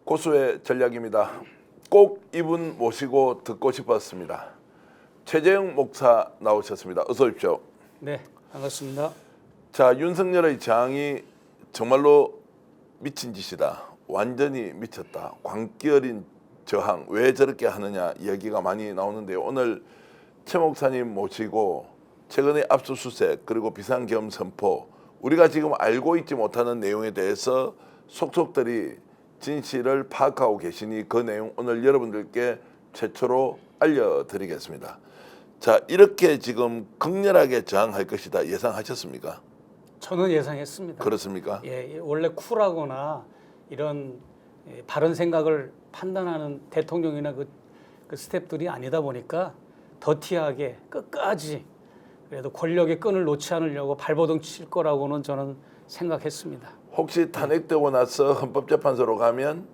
고수의 전략입니다. 꼭 이분 모시고 듣고 싶었습니다. 최재형 목사 나오셨습니다. 어서 오십시오. 네, 반갑습니다. 자, 윤석열의 저항이 정말로 미친 짓이다. 완전히 미쳤다. 광기 어린 저항. 왜 저렇게 하느냐 이야기가 많이 나오는데요. 오늘 최 목사님 모시고 최근의 압수수색 그리고 비상계엄 선포, 우리가 지금 알고 있지 못하는 내용에 대해서 속속들이 진실을 파악하고 계시니 그 내용 오늘 여러분들께 최초로 알려드리겠습니다. 자, 이렇게 지금 극렬하게 저항할 것이다 예상하셨습니까? 저는 예상했습니다. 그렇습니까? 예, 원래 쿨하거나 이런 바른 생각을 판단하는 대통령이나 그 스태프들이 아니다 보니까 더티하게 끝까지 그래도 권력의 끈을 놓지 않으려고 발버둥 칠 거라고는 저는 생각했습니다. 혹시 탄핵되고 나서 헌법재판소로 가면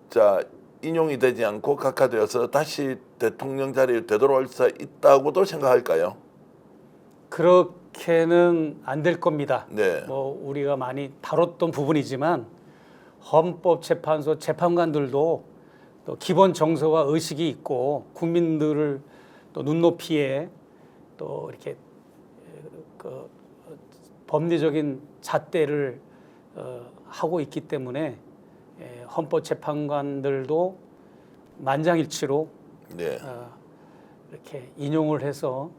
자 인용이 되지 않고 각하되어서 다시 대통령 자리에 되돌아올 수 있다고도 생각할까요? 그렇게는 안 될 겁니다. 네. 뭐 우리가 많이 다뤘던 부분이지만 헌법재판소 재판관들도 또 기본 정서와 의식이 있고 국민들을 또 눈높이에 또 이렇게 그 법리적인 잣대를 하고 있기 때문에 헌법재판관들도 만장일치로 네. 이렇게 인용을 해서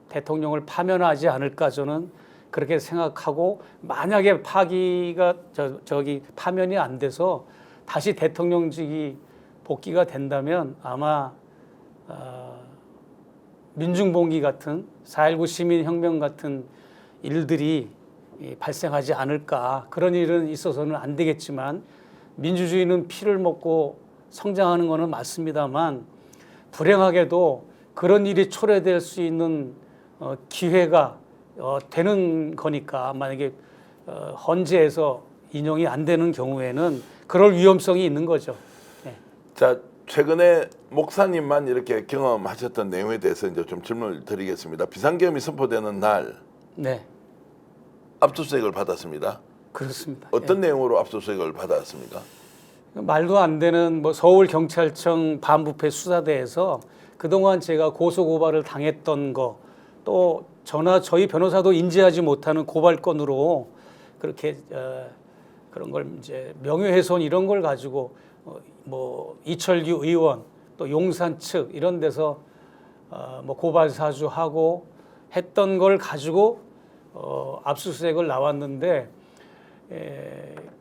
대통령을 파면하지 않을까 저는 그렇게 생각하고, 만약에 파기가 저기 파면이 안 돼서 다시 대통령직이 복귀가 된다면 아마 민중봉기 같은 4.19 시민혁명 같은 일들이 발생하지 않을까. 그런 일은 있어서는 안 되겠지만 민주주의는 피를 먹고 성장하는 것은 맞습니다만 불행하게도 그런 일이 초래될 수 있는 기회가 되는 거니까, 만약에 헌재에서 인용이 안 되는 경우에는 그럴 위험성이 있는 거죠. 네. 자, 최근에 목사님만 이렇게 경험하셨던 내용에 대해서 이제 좀 질문을 드리겠습니다. 비상계엄이 선포되는 날 네, 압수수색을 받았습니다. 그렇습니다. 어떤 내용으로 압수수색을 받았습니까? 말도 안 되는 뭐 서울경찰청 반부패 수사대에서 그동안 제가 고소고발을 당했던 거, 또 저희 변호사도 인지하지 못하는 고발건으로 그렇게 그런 걸 이제 명예훼손 이런 걸 가지고 뭐 이철규 의원 또 용산 측 이런 데서 뭐 고발 사주하고 했던 걸 가지고 압수수색을 나왔는데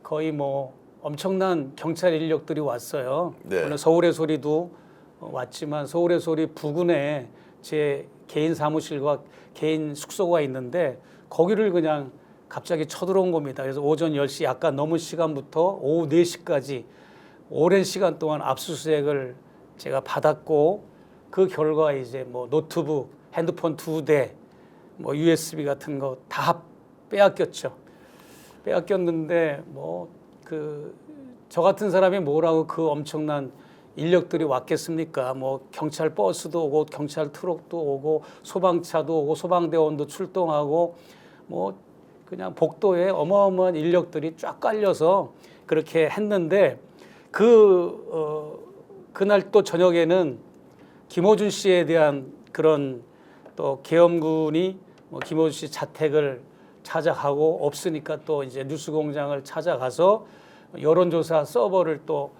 거의 뭐 엄청난 경찰 인력들이 왔어요. 네. 물론 서울의 소리도 왔지만 서울의 소리 부근에 제 개인 사무실과 개인 숙소가 있는데 거기를 그냥 갑자기 쳐들어온 겁니다. 그래서 오전 10시 약간 넘은 시간부터 오후 4시까지 오랜 시간 동안 압수수색을 제가 받았고, 그 결과 이제 뭐 노트북, 핸드폰 2대, 뭐 USB 같은 거 다 빼앗겼죠. 빼앗겼는데 뭐 저 같은 사람이 뭐라고 그 엄청난 인력들이 왔겠습니까? 뭐 경찰 버스도 오고 경찰 트럭도 오고 소방차도 오고 소방대원도 출동하고 뭐 그냥 복도에 어마어마한 인력들이 쫙 깔려서 그렇게 했는데 그날 또 저녁에는 김어준 씨에 대한 그런 또 계엄군이 뭐 김어준 씨 자택을 찾아가고 없으니까 또 이제 뉴스공장을 찾아가서 여론조사 서버를 또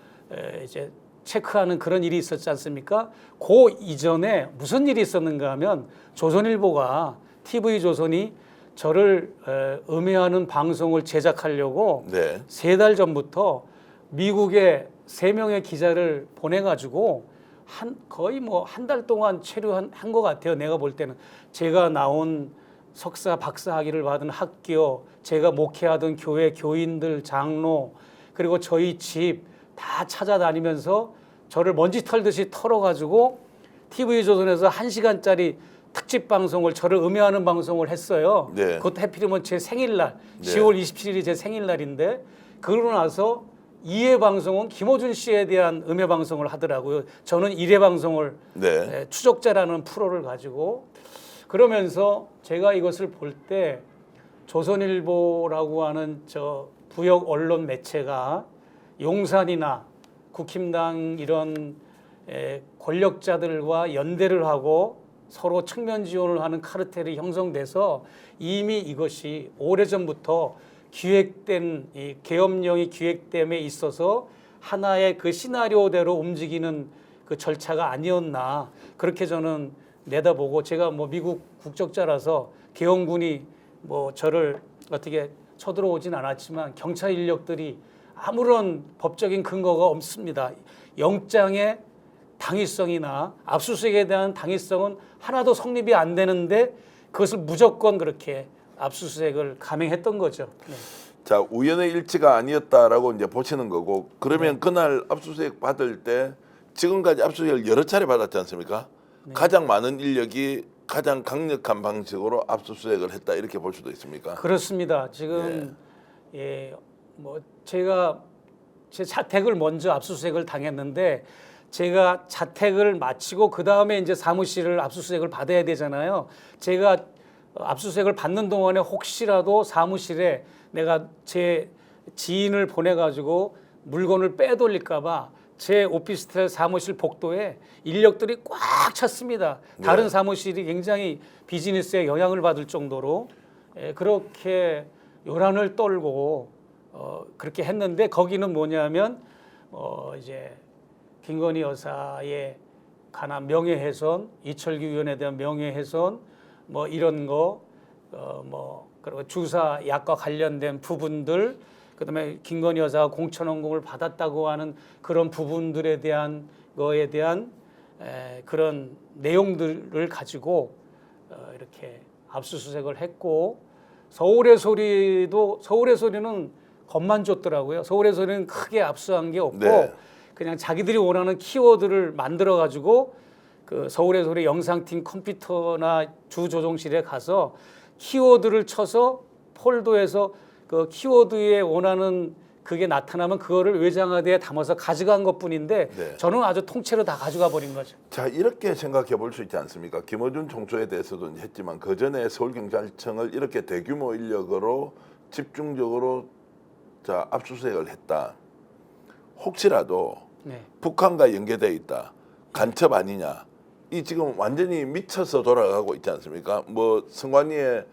이제 체크하는 그런 일이 있었지 않습니까? 그 이전에 무슨 일이 있었는가 하면 조선일보가 TV조선이 저를 음해하는 방송을 제작하려고 네. 3달 전부터 미국에 3명의 기자를 보내가지고 거의 뭐 한 달 동안 체류한 것 같아요. 내가 볼 때는 제가 나온 석사 박사 학위를 받은 학교, 제가 목회하던 교회 교인들, 장로, 그리고 저희 집 다 찾아다니면서 저를 먼지 털듯이 털어가지고 TV조선에서 1시간짜리 특집 방송을, 저를 음해하는 방송을 했어요. 네. 그것도 하필이면 제 생일날, 네. 10월 27일이 제 생일날인데, 그러고 나서 2회 방송은 김어준 씨에 대한 음해 방송을 하더라고요. 저는 1회 방송을 네. 추적자라는 프로를 가지고, 그러면서 제가 이것을 볼 때 조선일보라고 하는 저 부역 언론 매체가 용산이나 국힘당 이런 권력자들과 연대를 하고 서로 측면 지원을 하는 카르텔이 형성돼서 이미 이것이 오래전부터 기획된 이 계엄령이 기획됨에 있어서 하나의 그 시나리오대로 움직이는 그 절차가 아니었나 그렇게 저는 내다보고 제가 뭐 미국 국적자라서 계엄군이 뭐 저를 어떻게 쳐들어오진 않았지만 경찰 인력들이 아무런 법적인 근거가 없습니다. 영장의 당위성이나 압수수색에 대한 당위성은 하나도 성립이 안 되는데 그것을 무조건 그렇게 압수수색을 감행했던 거죠. 네. 자, 우연의 일치가 아니었다라고 이제 보시는 거고 그러면 그날 압수수색 받을 때 지금까지 압수수색을 여러 차례 받았지 않습니까? 가장 많은 인력이 가장 강력한 방식으로 압수수색을 했다 이렇게 볼 수도 있습니까? 그렇습니다. 지금 뭐 제가 제 자택을 먼저 압수수색을 당했는데 제가 자택을 마치고 그 다음에 이제 사무실을 압수수색을 받아야 되잖아요. 제가 압수수색을 받는 동안에 혹시라도 사무실에 내가 제 지인을 보내가지고 물건을 빼돌릴까봐 제 오피스텔 사무실 복도에 인력들이 꽉 찼습니다. 다른 사무실이 굉장히 비즈니스에 영향을 받을 정도로 그렇게 요란을 떨고 그렇게 했는데 거기는 뭐냐면 이제 김건희 여사에 관한 명예훼손, 이철규 의원에 대한 명예훼손 뭐 이런 거 그리고 주사 약과 관련된 부분들 그다음에 김건희 여사가 공천원공을 받았다고 하는 그런 부분들에 대한 거에 대한 그런 내용들을 가지고 이렇게 압수수색을 했고 서울의 소리는 겁만 줬더라고요. 서울의 소리는 크게 압수한 게 없고 그냥 자기들이 원하는 키워드를 만들어 가지고 그 서울의 소리 영상팀 컴퓨터나 주조종실에 가서 키워드를 쳐서 폴더에서 그 키워드에 원하는 그게 나타나면 그거를 외장하드에 담아서 가져간 것뿐인데 저는 아주 통째로 다 가져가 버린 거죠. 자, 이렇게 생각해 볼 수 있지 않습니까? 김어준 총수에 대해서도 했지만 그 전에 서울경찰청을 이렇게 대규모 인력으로 집중적으로 자 압수수색을 했다. 혹시라도 북한과 연계돼 있다. 간첩 아니냐. 이 지금 완전히 미쳐서 돌아가고 있지 않습니까? 뭐 성관이의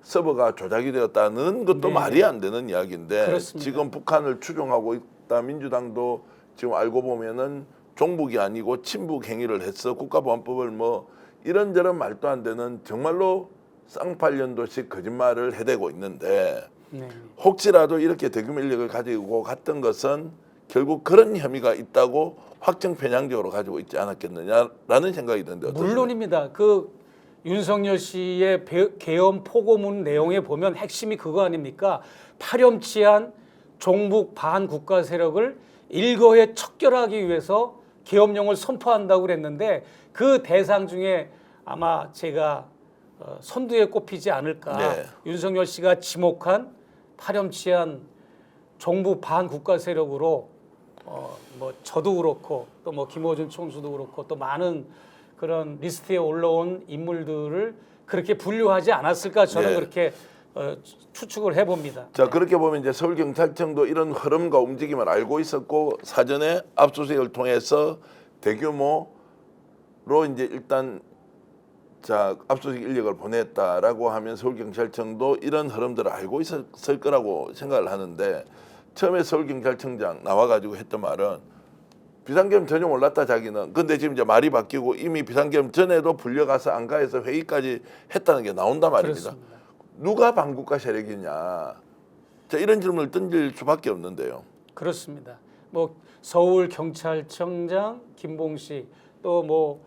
서버가 조작이 되었다는 것도 말이 안 되는 이야기인데 그렇습니다. 지금 북한을 추종하고 있다. 민주당도 지금 알고 보면은 종북이 아니고 친북 행위를 해서 국가보안법을 뭐 이런저런 말도 안 되는 정말로 쌍팔년도식 거짓말을 해대고 있는데 혹시라도 이렇게 대규모 인력을 가지고 갔던 것은 결국 그런 혐의가 있다고 확정 편향적으로 가지고 있지 않았겠느냐라는 생각이 드는데 어떠세요? 물론입니다. 그 윤석열 씨의 계엄 포고문 내용에 보면 핵심이 그거 아닙니까? 파렴치한 종북 반국가 세력을 일거에 척결하기 위해서 계엄령을 선포한다고 그랬는데 그 대상 중에 아마 제가 선두에 꼽히지 않을까. 윤석열 씨가 지목한 파렴치한 종북 반국가 세력으로 뭐 저도 그렇고 또 뭐 김어준 총수도 그렇고 또 많은 그런 리스트에 올라온 인물들을 그렇게 분류하지 않았을까 저는 그렇게 추측을 해봅니다. 자, 그렇게 보면 이제 서울경찰청도 이런 흐름과 움직임을 알고 있었고 사전에 압수수색을 통해서 대규모로 이제 일단 자 압수수색 인력을 보냈다라고 하면 서울경찰청도 이런 흐름들을 알고 있었을 거라고 생각을 하는데 처음에 서울경찰청장 나와가지고 했던 말은 비상계엄 전혀 몰랐다 자기는. 근데 지금 이제 말이 바뀌고 이미 비상계엄 전에도 불려가서 안가에서 회의까지 했다는 게 나온단 말입니다. 그렇습니다. 누가 반국가 세력이냐. 자, 이런 질문을 던질 수밖에 없는데요. 그렇습니다. 뭐 서울 경찰청장 김봉식 또 뭐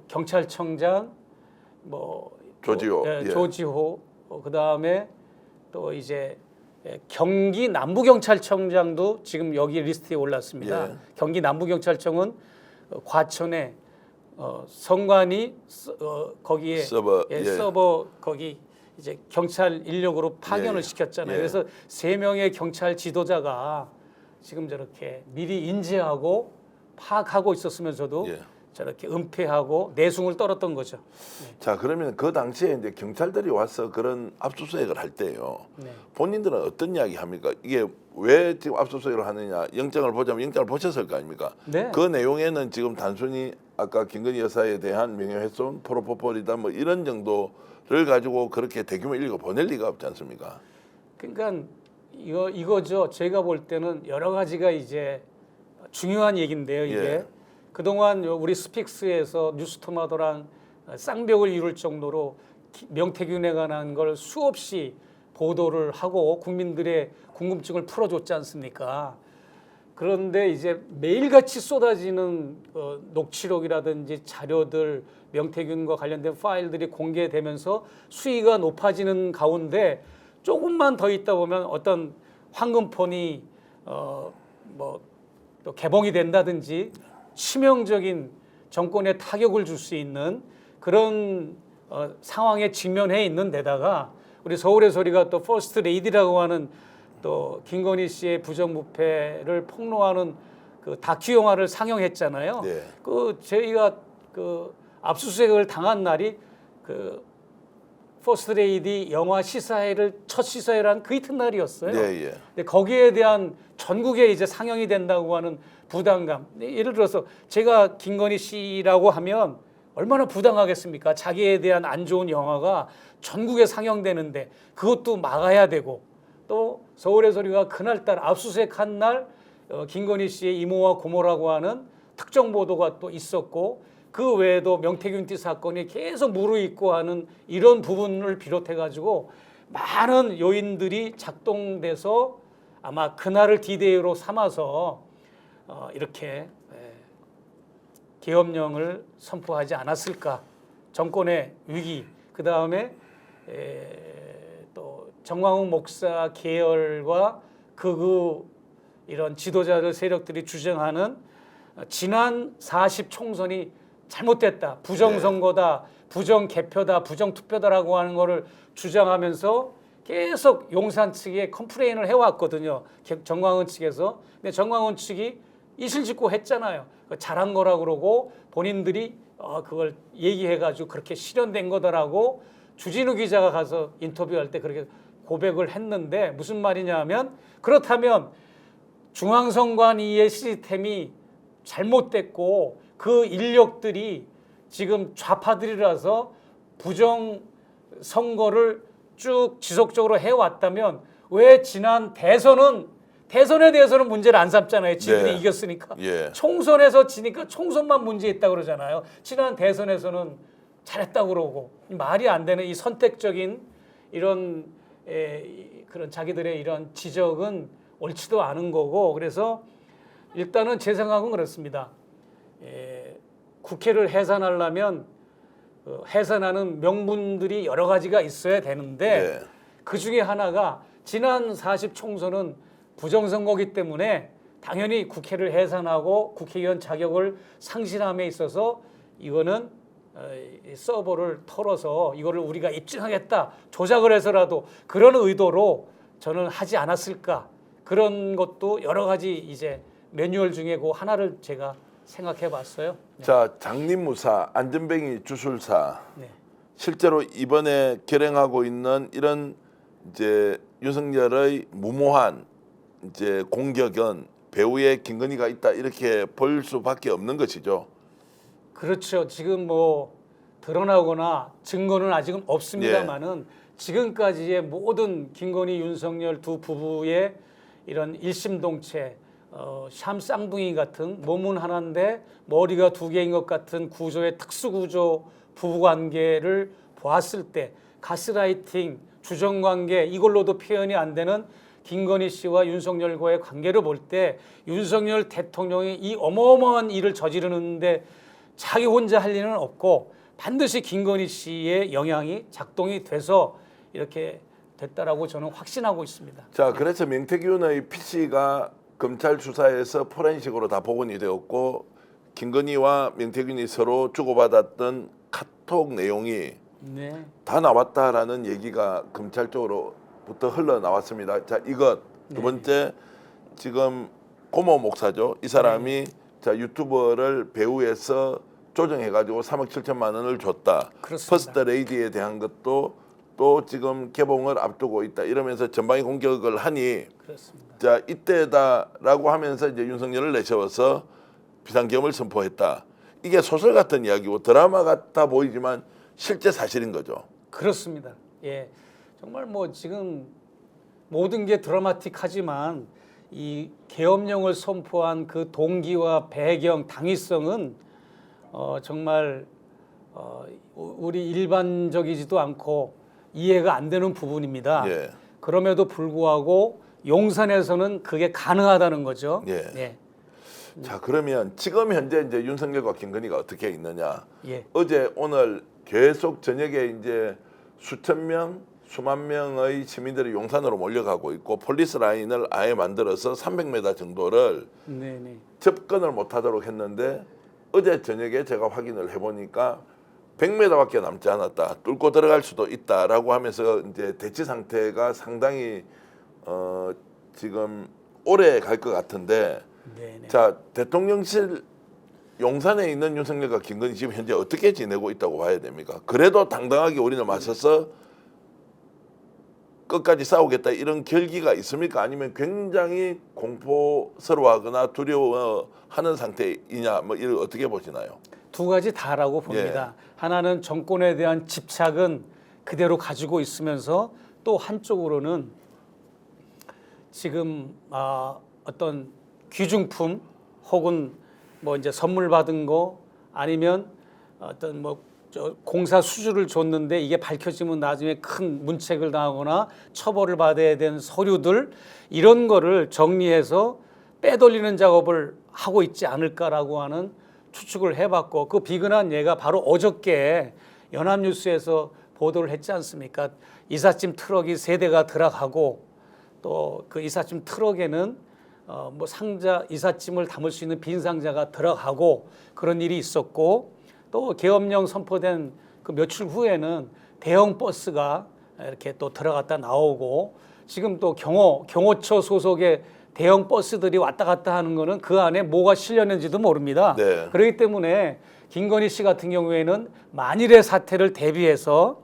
경찰청장 뭐 조지호, 조지호 그다음에 또 이제 경기 남부경찰청장도 지금 여기 리스트에 올랐습니다. 경기 남부경찰청은 과천에 성관이 거기에 서버 거기 이제 경찰 인력으로 파견을 시켰잖아요. 그래서 3명의 경찰 지도자가 지금 저렇게 미리 인지하고 파악하고 있었으면서도 저렇게 은폐하고 내숭을 떨었던 거죠. 자, 그러면 그 당시에 이제 경찰들이 와서 그런 압수수색을 할 때요. 네. 본인들은 어떤 이야기 합니까? 이게 왜 지금 압수수색을 하느냐? 영장을 보자면 영장을 보셨을 거 아닙니까? 네. 그 내용에는 지금 단순히 아까 김건희 여사에 대한 명예훼손, 프로포폴이다 뭐 이런 정도를 가지고 그렇게 대규모 인력을 보낼 리가 없지 않습니까? 그러니까 이거죠. 제가 볼 때는 여러 가지가 이제 중요한 얘기인데요. 이게 예. 그동안 우리 스픽스에서 뉴스토마토랑 쌍벽을 이룰 정도로 명태균에 관한 걸 수없이 보도를 하고 국민들의 궁금증을 풀어줬지 않습니까? 그런데 이제 매일같이 쏟아지는 녹취록이라든지 자료들, 명태균과 관련된 파일들이 공개되면서 수위가 높아지는 가운데 조금만 더 있다 보면 어떤 황금폰이 뭐 또 개봉이 된다든지 치명적인 정권에 타격을 줄 수 있는 그런 상황에 직면해 있는 데다가 우리 서울의 소리가 또 퍼스트 레이디라고 하는 또 김건희 씨의 부정부패를 폭로하는 그 다큐 영화를 상영했잖아요. 네. 그 저희가 그 압수수색을 당한 날이 그 퍼스트 레이디 영화 시사회를 첫 시사회를 한 그 이튿날이었어요. 예, 예. 근데 거기에 대한 전국에 이제 상영이 된다고 하는 부담감. 예를 들어서 제가 김건희 씨라고 하면 얼마나 부당하겠습니까? 자기에 대한 안 좋은 영화가 전국에 상영되는데 그것도 막아야 되고 또 서울의 소리가 그날따라 압수수색한 날 김건희 씨의 이모와 고모라고 하는 특정 보도가 또 있었고 그 외에도 명태균띠 사건이 계속 무르익고 하는 이런 부분을 비롯해 가지고 많은 요인들이 작동돼서 아마 그날을 디데이로 삼아서 이렇게 계엄령을 선포하지 않았을까. 정권의 위기, 그 다음에 또 정광훈 목사 계열과 극우 이런 지도자들 세력들이 주장하는 지난 40 총선이 잘못됐다, 부정선거다, 부정개표다, 부정투표다라고 하는 거를 주장하면서 계속 용산 측에 컴플레인을 해왔거든요. 정광훈 측에서. 근데 정광훈 측이 이실직고 했잖아요. 잘한 거라고 그러고 본인들이 그걸 얘기해가지고 그렇게 실현된 거다라고 주진우 기자가 가서 인터뷰할 때 그렇게 고백을 했는데 무슨 말이냐 하면 그렇다면 중앙선관위의 시스템이 잘못됐고 그 인력들이 지금 좌파들이라서 부정 선거를 쭉 지속적으로 해왔다면 왜 지난 대선에 대해서는 문제를 안 삼잖아요. 지들이 네. 이겼으니까. 예. 총선에서 지니까 총선만 문제 있다고 그러잖아요. 지난 대선에서는 잘했다고 그러고 말이 안 되는 이 선택적인 이런 그런 자기들의 이런 지적은 옳지도 않은 거고 그래서 일단은 제 생각은 그렇습니다. 국회를 해산하려면 해산하는 명분들이 여러 가지가 있어야 되는데 네. 그 중에 하나가 지난 40 총선은 부정선거기 때문에 당연히 국회를 해산하고 국회의원 자격을 상실함에 있어서 이거는 서버를 털어서 이거를 우리가 입증하겠다 조작을 해서라도 그런 의도로 저는 하지 않았을까 그런 것도 여러 가지 이제 매뉴얼 중에 그 하나를 제가 생각해봤어요. 네. 자, 장림무사, 안전뱅이 주술사 네. 실제로 이번에 결행하고 있는 이런 이제 윤석열의 무모한 이제 공격은 배후에 김건희가 있다 이렇게 볼 수밖에 없는 것이죠. 그렇죠. 지금 뭐 드러나거나 증거는 아직은 없습니다만은 지금까지의 모든 김건희, 윤석열 두 부부의 이런 일심동체, 샴 쌍둥이 같은 몸은 하나인데 머리가 두 개인 것 같은 구조의 특수구조 부부관계를 보았을 때 가스라이팅, 주정관계 이걸로도 표현이 안 되는 김건희 씨와 윤석열과의 관계를 볼 때 윤석열 대통령이 이 어마어마한 일을 저지르는데 자기 혼자 할 일은 없고 반드시 김건희 씨의 영향이 작동이 돼서 이렇게 됐다라고 저는 확신하고 있습니다. 자, 그래서 명태균의 PC가 검찰 수사에서 포렌식으로 다 복원이 되었고 김건희와 명태균이 서로 주고받았던 카톡 내용이 네. 다 나왔다라는 얘기가 검찰 쪽으로부터 흘러나왔습니다. 자, 이것 두 번째 지금 고모 목사죠. 이 사람이 자 유튜버를 배후에서 조정해가지고 3억 7천만 원을 줬다. 그렇습니다. 퍼스트 레이디에 대한 것도 또 지금 개봉을 앞두고 있다. 이러면서 전방위 공격을 하니 그렇습니다. 자 이때다라고 하면서 이제 윤석열을 내세워서 비상계엄을 선포했다. 이게 소설 같은 이야기고 드라마 같아 보이지만 실제 사실인 거죠. 그렇습니다. 예, 정말 뭐 지금 모든 게 드라마틱하지만 이 계엄령을 선포한 그 동기와 배경, 당위성은 정말 우리 일반적이지도 않고 이해가 안 되는 부분입니다. 예. 그럼에도 불구하고 용산에서는 그게 가능하다는 거죠. 예. 예. 자 그러면 지금 현재 이제 윤석열과 김건희가 어떻게 있느냐? 예. 어제 오늘 계속 저녁에 이제 수천 명, 수만 명의 시민들이 용산으로 몰려가고 있고 폴리스 라인을 아예 만들어서 300m 정도를 네네. 접근을 못하도록 했는데 어제 저녁에 제가 확인을 해보니까 100m밖에 남지 않았다. 뚫고 들어갈 수도 있다라고 하면서 이제 대치 상태가 상당히 지금 오래 갈 것 같은데. 네네. 자 대통령실 용산에 있는 윤석열과 김건희 지금 현재 어떻게 지내고 있다고 봐야 됩니까? 그래도 당당하게 우리는 맞서서 끝까지 싸우겠다 이런 결기가 있습니까? 아니면 굉장히 공포스러워하거나 두려워하는 상태이냐 뭐 이걸 어떻게 보시나요? 두 가지 다라고 봅니다. 하나는 정권에 대한 집착은 그대로 가지고 있으면서 또 한쪽으로는 지금 어떤 귀중품 혹은 뭐 이제 선물 받은 거 아니면 어떤 뭐 공사 수주를 줬는데 이게 밝혀지면 나중에 큰 문책을 당하거나 처벌을 받아야 되는 서류들 이런 거를 정리해서 빼돌리는 작업을 하고 있지 않을까라고 하는 추측을 해봤고 그 비근한 예가 바로 어저께 연합뉴스에서 보도를 했지 않습니까? 이삿짐 트럭이 3대가 들어가고 또 그 이삿짐 트럭에는 뭐 상자 이삿짐을 담을 수 있는 빈 상자가 들어가고 그런 일이 있었고 또 계엄령 선포된 그 며칠 후에는 대형 버스가 이렇게 또 들어갔다 나오고 지금 또 경호처 소속의 대형 버스들이 왔다 갔다 하는 거는 그 안에 뭐가 실렸는지도 모릅니다. 네. 그렇기 때문에 김건희 씨 같은 경우에는 만일의 사태를 대비해서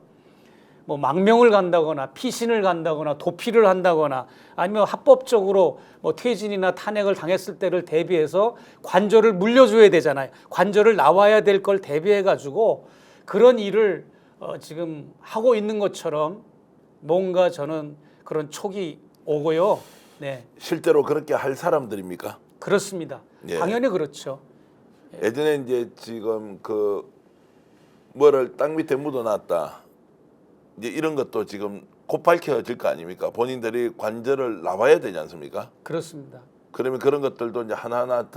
뭐 망명을 간다거나 피신을 간다거나 도피를 한다거나 아니면 합법적으로 뭐 퇴진이나 탄핵을 당했을 때를 대비해서 관저를 물려줘야 되잖아요. 관저를 나와야 될 걸 대비해 가지고 그런 일을 지금 하고 있는 것처럼 뭔가 저는 그런 촉이 오고요. 네, 실제로 그렇게 할 사람들입니까? 그렇습니다. 예. 당연히 그렇죠. 예전에 이제 지금 그 뭐를 땅 밑에 묻어놨다. 이제 이런 것도 지금 곧 밝혀질 거 아닙니까? 본인들이 관절을 나와야 되지 않습니까? 그렇습니다. 그러면 그런 것들도 이제 하나하나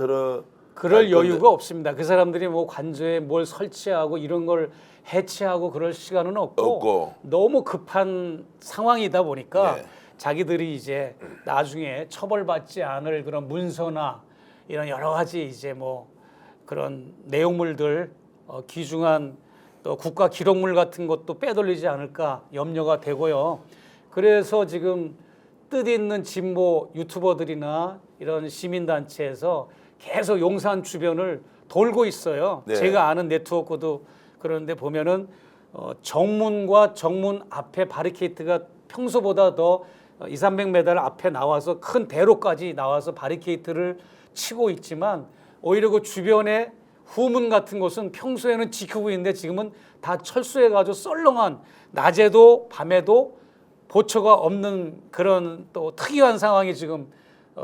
그럴 여유가 없습니다. 그 사람들이 뭐 관저에 뭘 설치하고 이런 걸 해체하고 그럴 시간은 없고 너무 급한 상황이다 보니까 네. 자기들이 이제 나중에 처벌받지 않을 그런 문서나 이런 여러 가지 이제 뭐 그런 내용물들 귀중한 또 국가 기록물 같은 것도 빼돌리지 않을까 염려가 되고요. 그래서 지금 뜻있는 진보 유튜버들이나 이런 시민단체에서 계속 용산 주변을 돌고 있어요. 네. 제가 아는 네트워크도 그런데 보면은 정문과 정문 앞에 바리케이트가 평소보다 더 200~300m 앞에 나와서 큰 대로까지 나와서 바리케이트를 치고 있지만 오히려 그 주변에 후문 같은 곳은 평소에는 지키고 있는데 지금은 다 철수해가지고 썰렁한 낮에도 밤에도 보초가 없는 그런 또 특이한 상황이 지금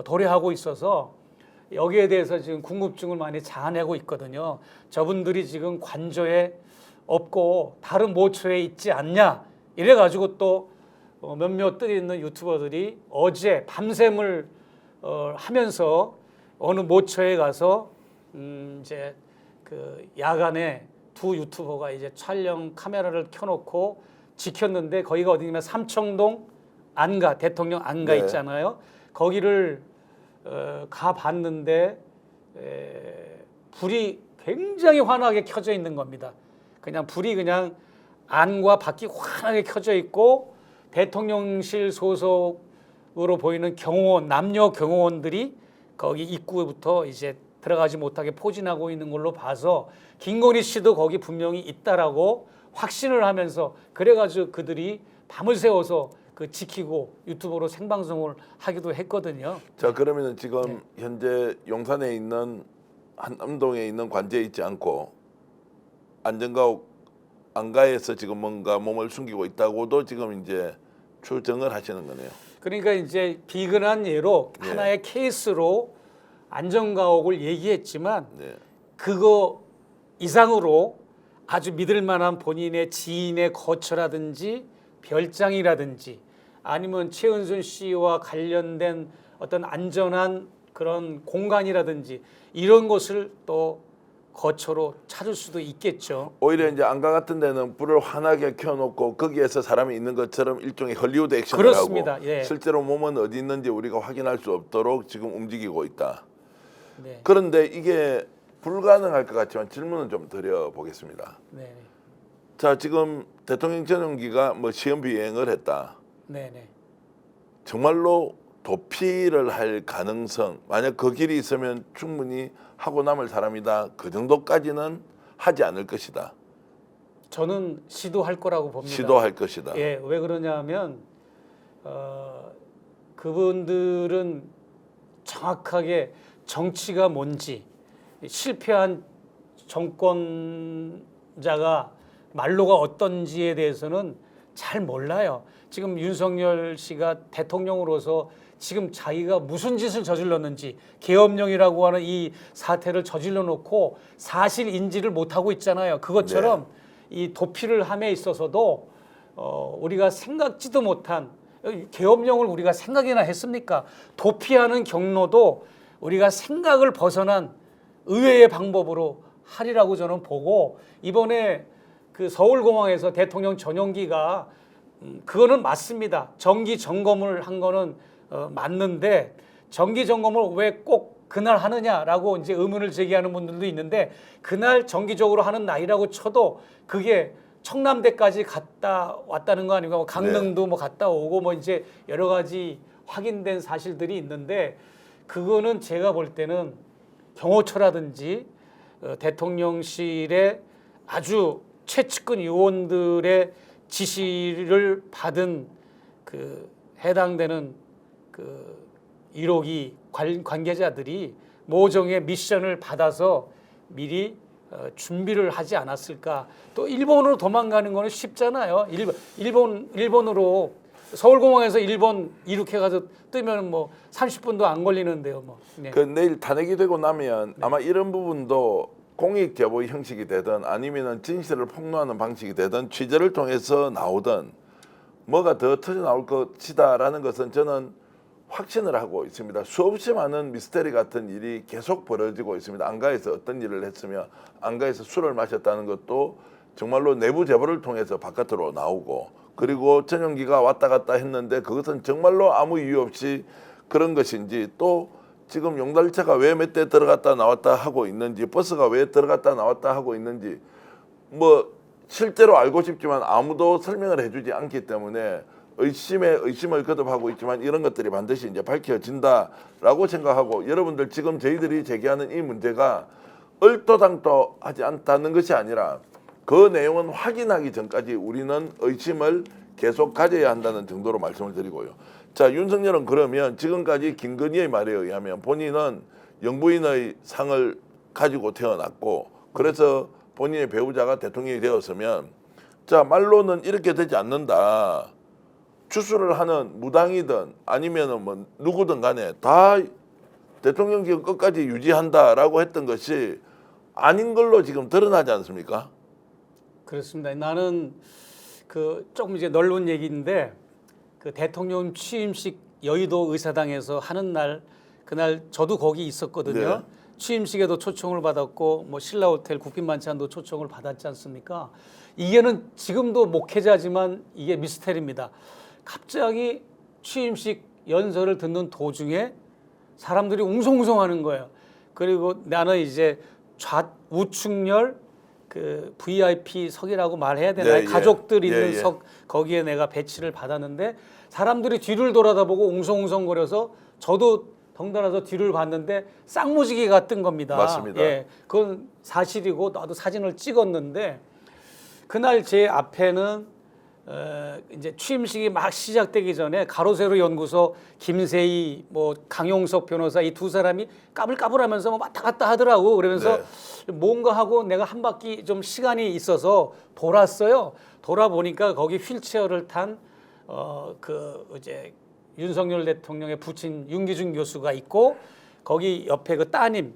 도래하고 있어서 여기에 대해서 지금 궁금증을 많이 자아내고 있거든요. 저분들이 지금 관저에 없고 다른 모처에 있지 않냐 이래가지고 또 몇몇 뜻 있는 유튜버들이 어제 밤샘을 하면서 어느 모처에 가서 이제 그 야간에 두 유튜버가 이제 촬영 카메라를 켜놓고 지켰는데 거기가 어디냐면 삼청동 안가 대통령 안가 네. 있잖아요. 거기를 가 봤는데 불이 굉장히 환하게 켜져 있는 겁니다. 그냥 불이 그냥 안과 밖이 환하게 켜져 있고 대통령실 소속으로 보이는 경호원 남녀 경호원들이 거기 입구부터 이제 들어가지 못하게 포진하고 있는 걸로 봐서 김건희 씨도 거기 분명히 있다라고 확신을 하면서 그래가지고 그들이 밤을 새워서 그 지키고 유튜브로 생방송을 하기도 했거든요. 자, 그러면은 지금 현재 용산에 있는 한남동에 있는 관제에 있지 않고 안전가옥 안가에서 지금 뭔가 몸을 숨기고 있다고도 지금 이제 추정을 하시는 거네요. 그러니까 이제 비근한 예로 예. 하나의 케이스로 안전가옥을 얘기했지만 네. 그거 이상으로 아주 믿을 만한 본인의 지인의 거처라든지 별장이라든지 아니면 최은순 씨와 관련된 어떤 안전한 그런 공간이라든지 이런 것을 또 거처로 찾을 수도 있겠죠. 오히려 이제 안가 같은 데는 불을 환하게 켜놓고 거기에서 사람이 있는 것처럼 일종의 헐리우드 액션을 그렇습니다. 하고 예. 실제로 몸은 어디 있는지 우리가 확인할 수 없도록 지금 움직이고 있다. 네. 그런데 이게 불가능할 것 같지만 질문은 좀 드려보겠습니다. 네. 자, 지금 대통령 전용기가 뭐 시험 비행을 했다. 네. 네. 정말로 도피를 할 가능성, 만약 그 길이 있으면 충분히 하고 남을 사람이다. 그 정도까지는 하지 않을 것이다. 저는 시도할 거라고 봅니다. 시도할 것이다. 예, 왜 그러냐면 그분들은 정확하게 정치가 뭔지 실패한 정권자가 말로가 어떤지에 대해서는 잘 몰라요. 지금 윤석열 씨가 대통령으로서 지금 자기가 무슨 짓을 저질렀는지 계엄령이라고 하는 이 사태를 저질러 놓고 사실 인지를 못하고 있잖아요. 그것처럼 이 도피를 함에 있어서도 우리가 생각지도 못한 계엄령을 우리가 생각이나 했습니까? 도피하는 경로도 우리가 생각을 벗어난 의외의 방법으로 하리라고 저는 보고 이번에 그 서울공항에서 대통령 전용기가 그거는 맞습니다. 정기 점검을 한 거는 맞는데 정기 점검을 왜 꼭 그날 하느냐라고 이제 의문을 제기하는 분들도 있는데 그날 정기적으로 하는 날이라고 쳐도 그게 청남대까지 갔다 왔다는 거 아니고 뭐 강릉도 뭐 갔다 오고 뭐 이제 여러 가지 확인된 사실들이 있는데 그거는 제가 볼 때는 경호처라든지 대통령실의 아주 최측근 요원들의 지시를 받은 그 해당되는 그 1호기 관계자들이 모종의 미션을 받아서 미리 준비를 하지 않았을까. 또 일본으로 도망가는 거는 쉽잖아요. 일본으로 서울공항에서 일본 이륙해 가서 뜨면 뭐 30분도 안 걸리는데요. 뭐. 네. 그 내일 탄핵이 되고 나면 아마 이런 부분도 공익 제보 형식이 되든 아니면은 진실을 폭로하는 방식이 되든 취재를 통해서 나오든 뭐가 더 터져 나올 것이다라는 것은 저는 확신을 하고 있습니다. 수없이 많은 미스테리 같은 일이 계속 벌어지고 있습니다. 안가에서 어떤 일을 했으며 안가에서 술을 마셨다는 것도 정말로 내부 제보를 통해서 바깥으로 나오고 그리고 전용기가 왔다 갔다 했는데 그것은 정말로 아무 이유 없이 그런 것인지 또 지금 용달차가 왜 몇 대 들어갔다 나왔다 하고 있는지 버스가 왜 들어갔다 나왔다 하고 있는지 뭐 실제로 알고 싶지만 아무도 설명을 해주지 않기 때문에 의심에 의심을 거듭하고 있지만 이런 것들이 반드시 이제 밝혀진다라고 생각하고 여러분들 지금 저희들이 제기하는 이 문제가 얼토당토하지 않다는 것이 아니라 그 내용은 확인하기 전까지 우리는 의심을 계속 가져야 한다는 정도로 말씀을 드리고요. 자, 윤석열은 그러면 지금까지 김건희의 말에 의하면 본인은 영부인의 상을 가지고 태어났고 그래서 본인의 배우자가 대통령이 되었으면 자 말로는 이렇게 되지 않는다. 추수를 하는 무당이든 아니면은 뭐 누구든 간에 다 대통령 기간 끝까지 유지한다라고 했던 것이 아닌 걸로 지금 드러나지 않습니까? 그렇습니다. 나는 그 조금 이제 넓은 얘기인데 그 대통령 취임식 여의도 의사당에서 하는 날 그날 저도 거기 있었거든요. 네. 취임식에도 초청을 받았고 뭐 신라호텔 국빈만찬도 초청을 받았지 않습니까? 이게는 지금도 목회자지만 이게 미스테리입니다. 갑자기 취임식 연설을 듣는 도중에 사람들이 웅성웅성하는 거예요. 그리고 나는 이제 우측열 그 VIP 석이라고 말해야 되나요? 네, 가족들 예. 있는 예, 예. 석 거기에 내가 배치를 받았는데 사람들이 뒤를 돌아다보고 웅성웅성거려서 저도 덩달아서 뒤를 봤는데 쌍무지개가 뜬 겁니다. 맞습니다. 예, 그건 사실이고 나도 사진을 찍었는데 그날 제 앞에는 이제 취임식이 막 시작되기 전에 가로세로 연구소 김세희 뭐 강용석 변호사 이 두 사람이 까불까불하면서 뭐 왔다 갔다 하더라고. 그러면서 뭔가 하고 내가 한 바퀴 좀 시간이 있어서 돌았어요. 돌아보니까 거기 휠체어를 탄 그 이제 윤석열 대통령의 부친 윤기준 교수가 있고 거기 옆에 그 따님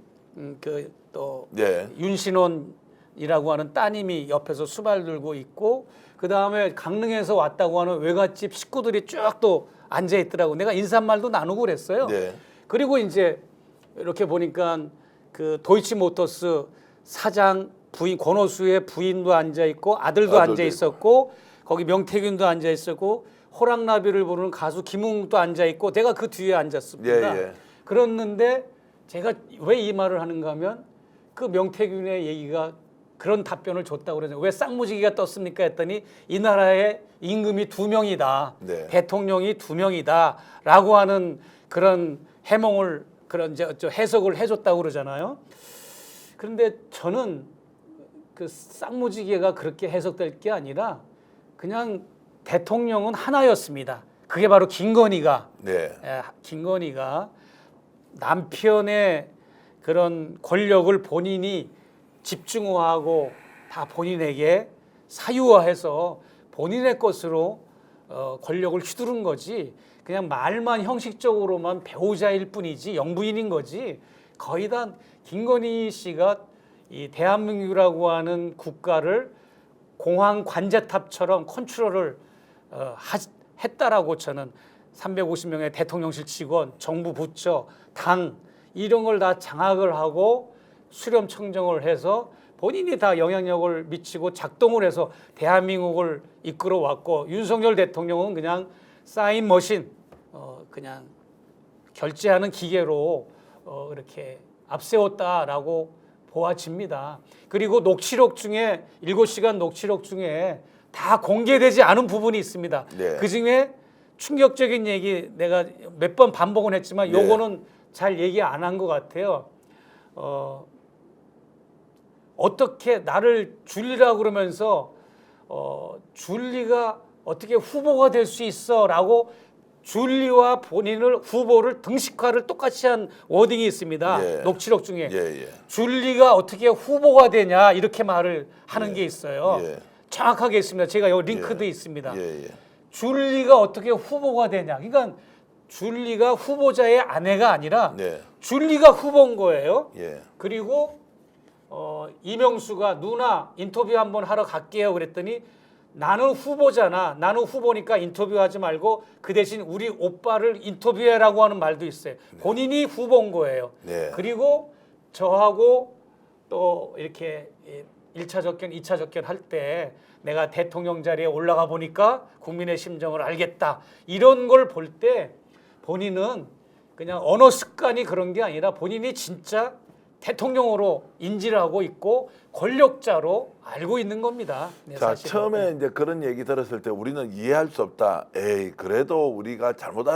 그 또 네. 윤신원이라고 하는 따님이 옆에서 수발 들고 있고 그 다음에 강릉에서 왔다고 하는 외갓집 식구들이 쭉 또 앉아 있더라고. 내가 인사말도 나누고 그랬어요. 네. 그리고 이제 이렇게 보니까 그 도이치모터스 사장 부인 권오수의 부인도 앉아 있고 아들도 앉아 있었고 거기 명태균도 앉아 있었고 호랑나비를 부르는 가수 김웅도 앉아 있고 내가 그 뒤에 앉았습니다. 예, 예. 그랬는데 제가 왜 이 말을 하는가 하면 그 명태균의 얘기가 그런 답변을 줬다고 그러죠. 왜 쌍무지개가 떴습니까? 했더니 이 나라에 임금이 2명이다. 네. 대통령이 2명이다라고 하는 그런 해몽을 그런 저 해석을 해줬다고 그러잖아요. 그런데 저는 그 쌍무지개가 그렇게 해석될 게 아니라 그냥 대통령은 하나였습니다. 그게 바로 김건희가 네. 김건희가 남편의 그런 권력을 본인이 집중화하고 다 본인에게 사유화해서 본인의 것으로 권력을 휘두른 거지 그냥 말만 형식적으로만 배우자일 뿐이지 영부인인 거지 거의 다 김건희 씨가 이 대한민국이라고 하는 국가를 공황 관제탑처럼 컨트롤을 했다라고 저는 350명의 대통령실 직원, 정부 부처, 당 이런 걸 다 장악을 하고 수렴 청정을 해서 본인이 다 영향력을 미치고 작동을 해서 대한민국을 이끌어 왔고 윤석열 대통령은 그냥 사인 머신 그냥 결제하는 기계로 이렇게 앞세웠다라고 보아집니다. 그리고 녹취록 중에 7시간 녹취록 중에 다 공개되지 않은 부분이 있습니다. 네. 그중에 충격적인 얘기 내가 몇 번 반복은 했지만 네. 요거는 잘 얘기 안 한 것 같아요. 어떻게 나를 줄리라고 그러면서 줄리가 어떻게 후보가 될 수 있어라고 줄리와 본인을 후보를 등식화를 똑같이 한 워딩이 있습니다. 예. 녹취록 중에 예, 예. 줄리가 어떻게 후보가 되냐 이렇게 말을 하는 예. 게 있어요. 예. 정확하게 있습니다. 제가 여기 링크도 있습니다. 예, 예. 줄리가 어떻게 후보가 되냐. 그러니까 줄리가 후보자의 아내가 아니라 네. 줄리가 후보인 거예요. 예. 그리고 이명수가 누나 인터뷰 한번 하러 갈게요 그랬더니 나는 후보잖아. 나는 후보니까 인터뷰하지 말고 그 대신 우리 오빠를 인터뷰해라고 하는 말도 있어요. 본인이 후보인 거예요. 네. 그리고 저하고 또 이렇게 1차 접견, 2차 접견 할 때 내가 대통령 자리에 올라가 보니까 국민의 심정을 알겠다. 이런 걸 볼 때 본인은 그냥 언어 습관이 그런 게 아니라 본인이 진짜 대통령으로 인지를 하고 있고 권력자로 알고 있는 겁니다. 네, 자, 사실은. 처음에 이제 그런 얘기 들었을 때 우리는 이해할 수 없다. 에이, 그래도 우리가 잘못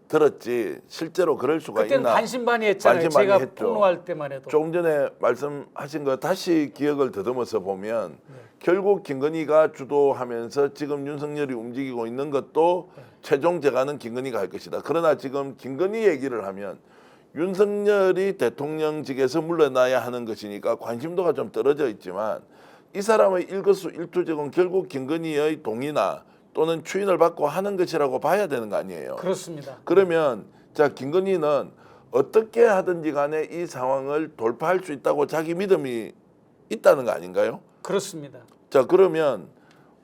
알아들었지. 실제로 그럴 수가 그때는 있나? 반신반의했잖아요. 반신반의 제가 했죠. 폭로할 때만 해도. 조금 전에 말씀하신 거 다시 기억을 더듬어서 보면 결국 김건희가 주도하면서 지금 윤석열이 움직이고 있는 것도 최종 재가는 김건희가 할 것이다. 그러나 지금 김건희 얘기를 하면 윤석열이 대통령직에서 물러나야 하는 것이니까 관심도가 좀 떨어져 있지만 이 사람의 일거수일투족은 결국 김건희의 동의나 또는 추인을 받고 하는 것이라고 봐야 되는 거 아니에요. 그렇습니다. 그러면 자 김건희는 어떻게 하든지 간에 이 상황을 돌파할 수 있다고 자기 믿음이 있다는 거 아닌가요? 그렇습니다. 자 그러면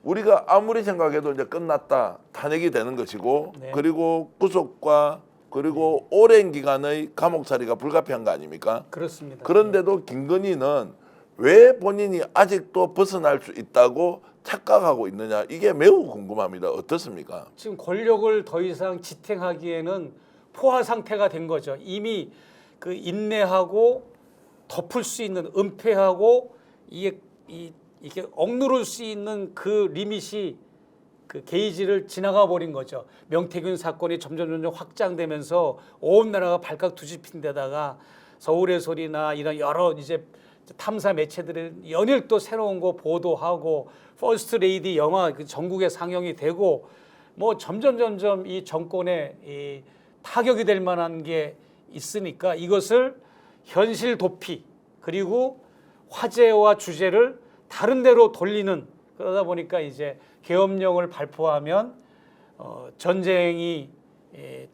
우리가 아무리 생각해도 이제 끝났다 탄핵이 되는 것이고 네. 그리고 구속과 그리고 오랜 기간의 감옥살이가 불가피한 거 아닙니까? 그렇습니다. 그런데도 김건희는 왜 본인이 아직도 벗어날 수 있다고 착각하고 있느냐 이게 매우 궁금합니다. 어떻습니까? 지금 권력을 더 이상 지탱하기에는 포화 상태가 된 거죠. 이미 그 인내하고 덮을 수 있는 은폐하고 이게 억누를 수 있는 그 리밋이 그 게이지를 지나가 버린 거죠. 명태균 사건이 점점 확장되면서 온 나라가 발칵 뒤집힌 데다가 서울의 소리나 이런 여러 이제 탐사 매체들은 연일 또 새로운 거 보도하고 퍼스트 레이디 영화 그 전국에 상영이 되고 뭐 점점 이 정권에 이 타격이 될 만한 게 있으니까 이것을 현실 도피 그리고 화제와 주제를 다른 데로 돌리는 그러다 보니까 이제 계엄령을 발표하면 전쟁이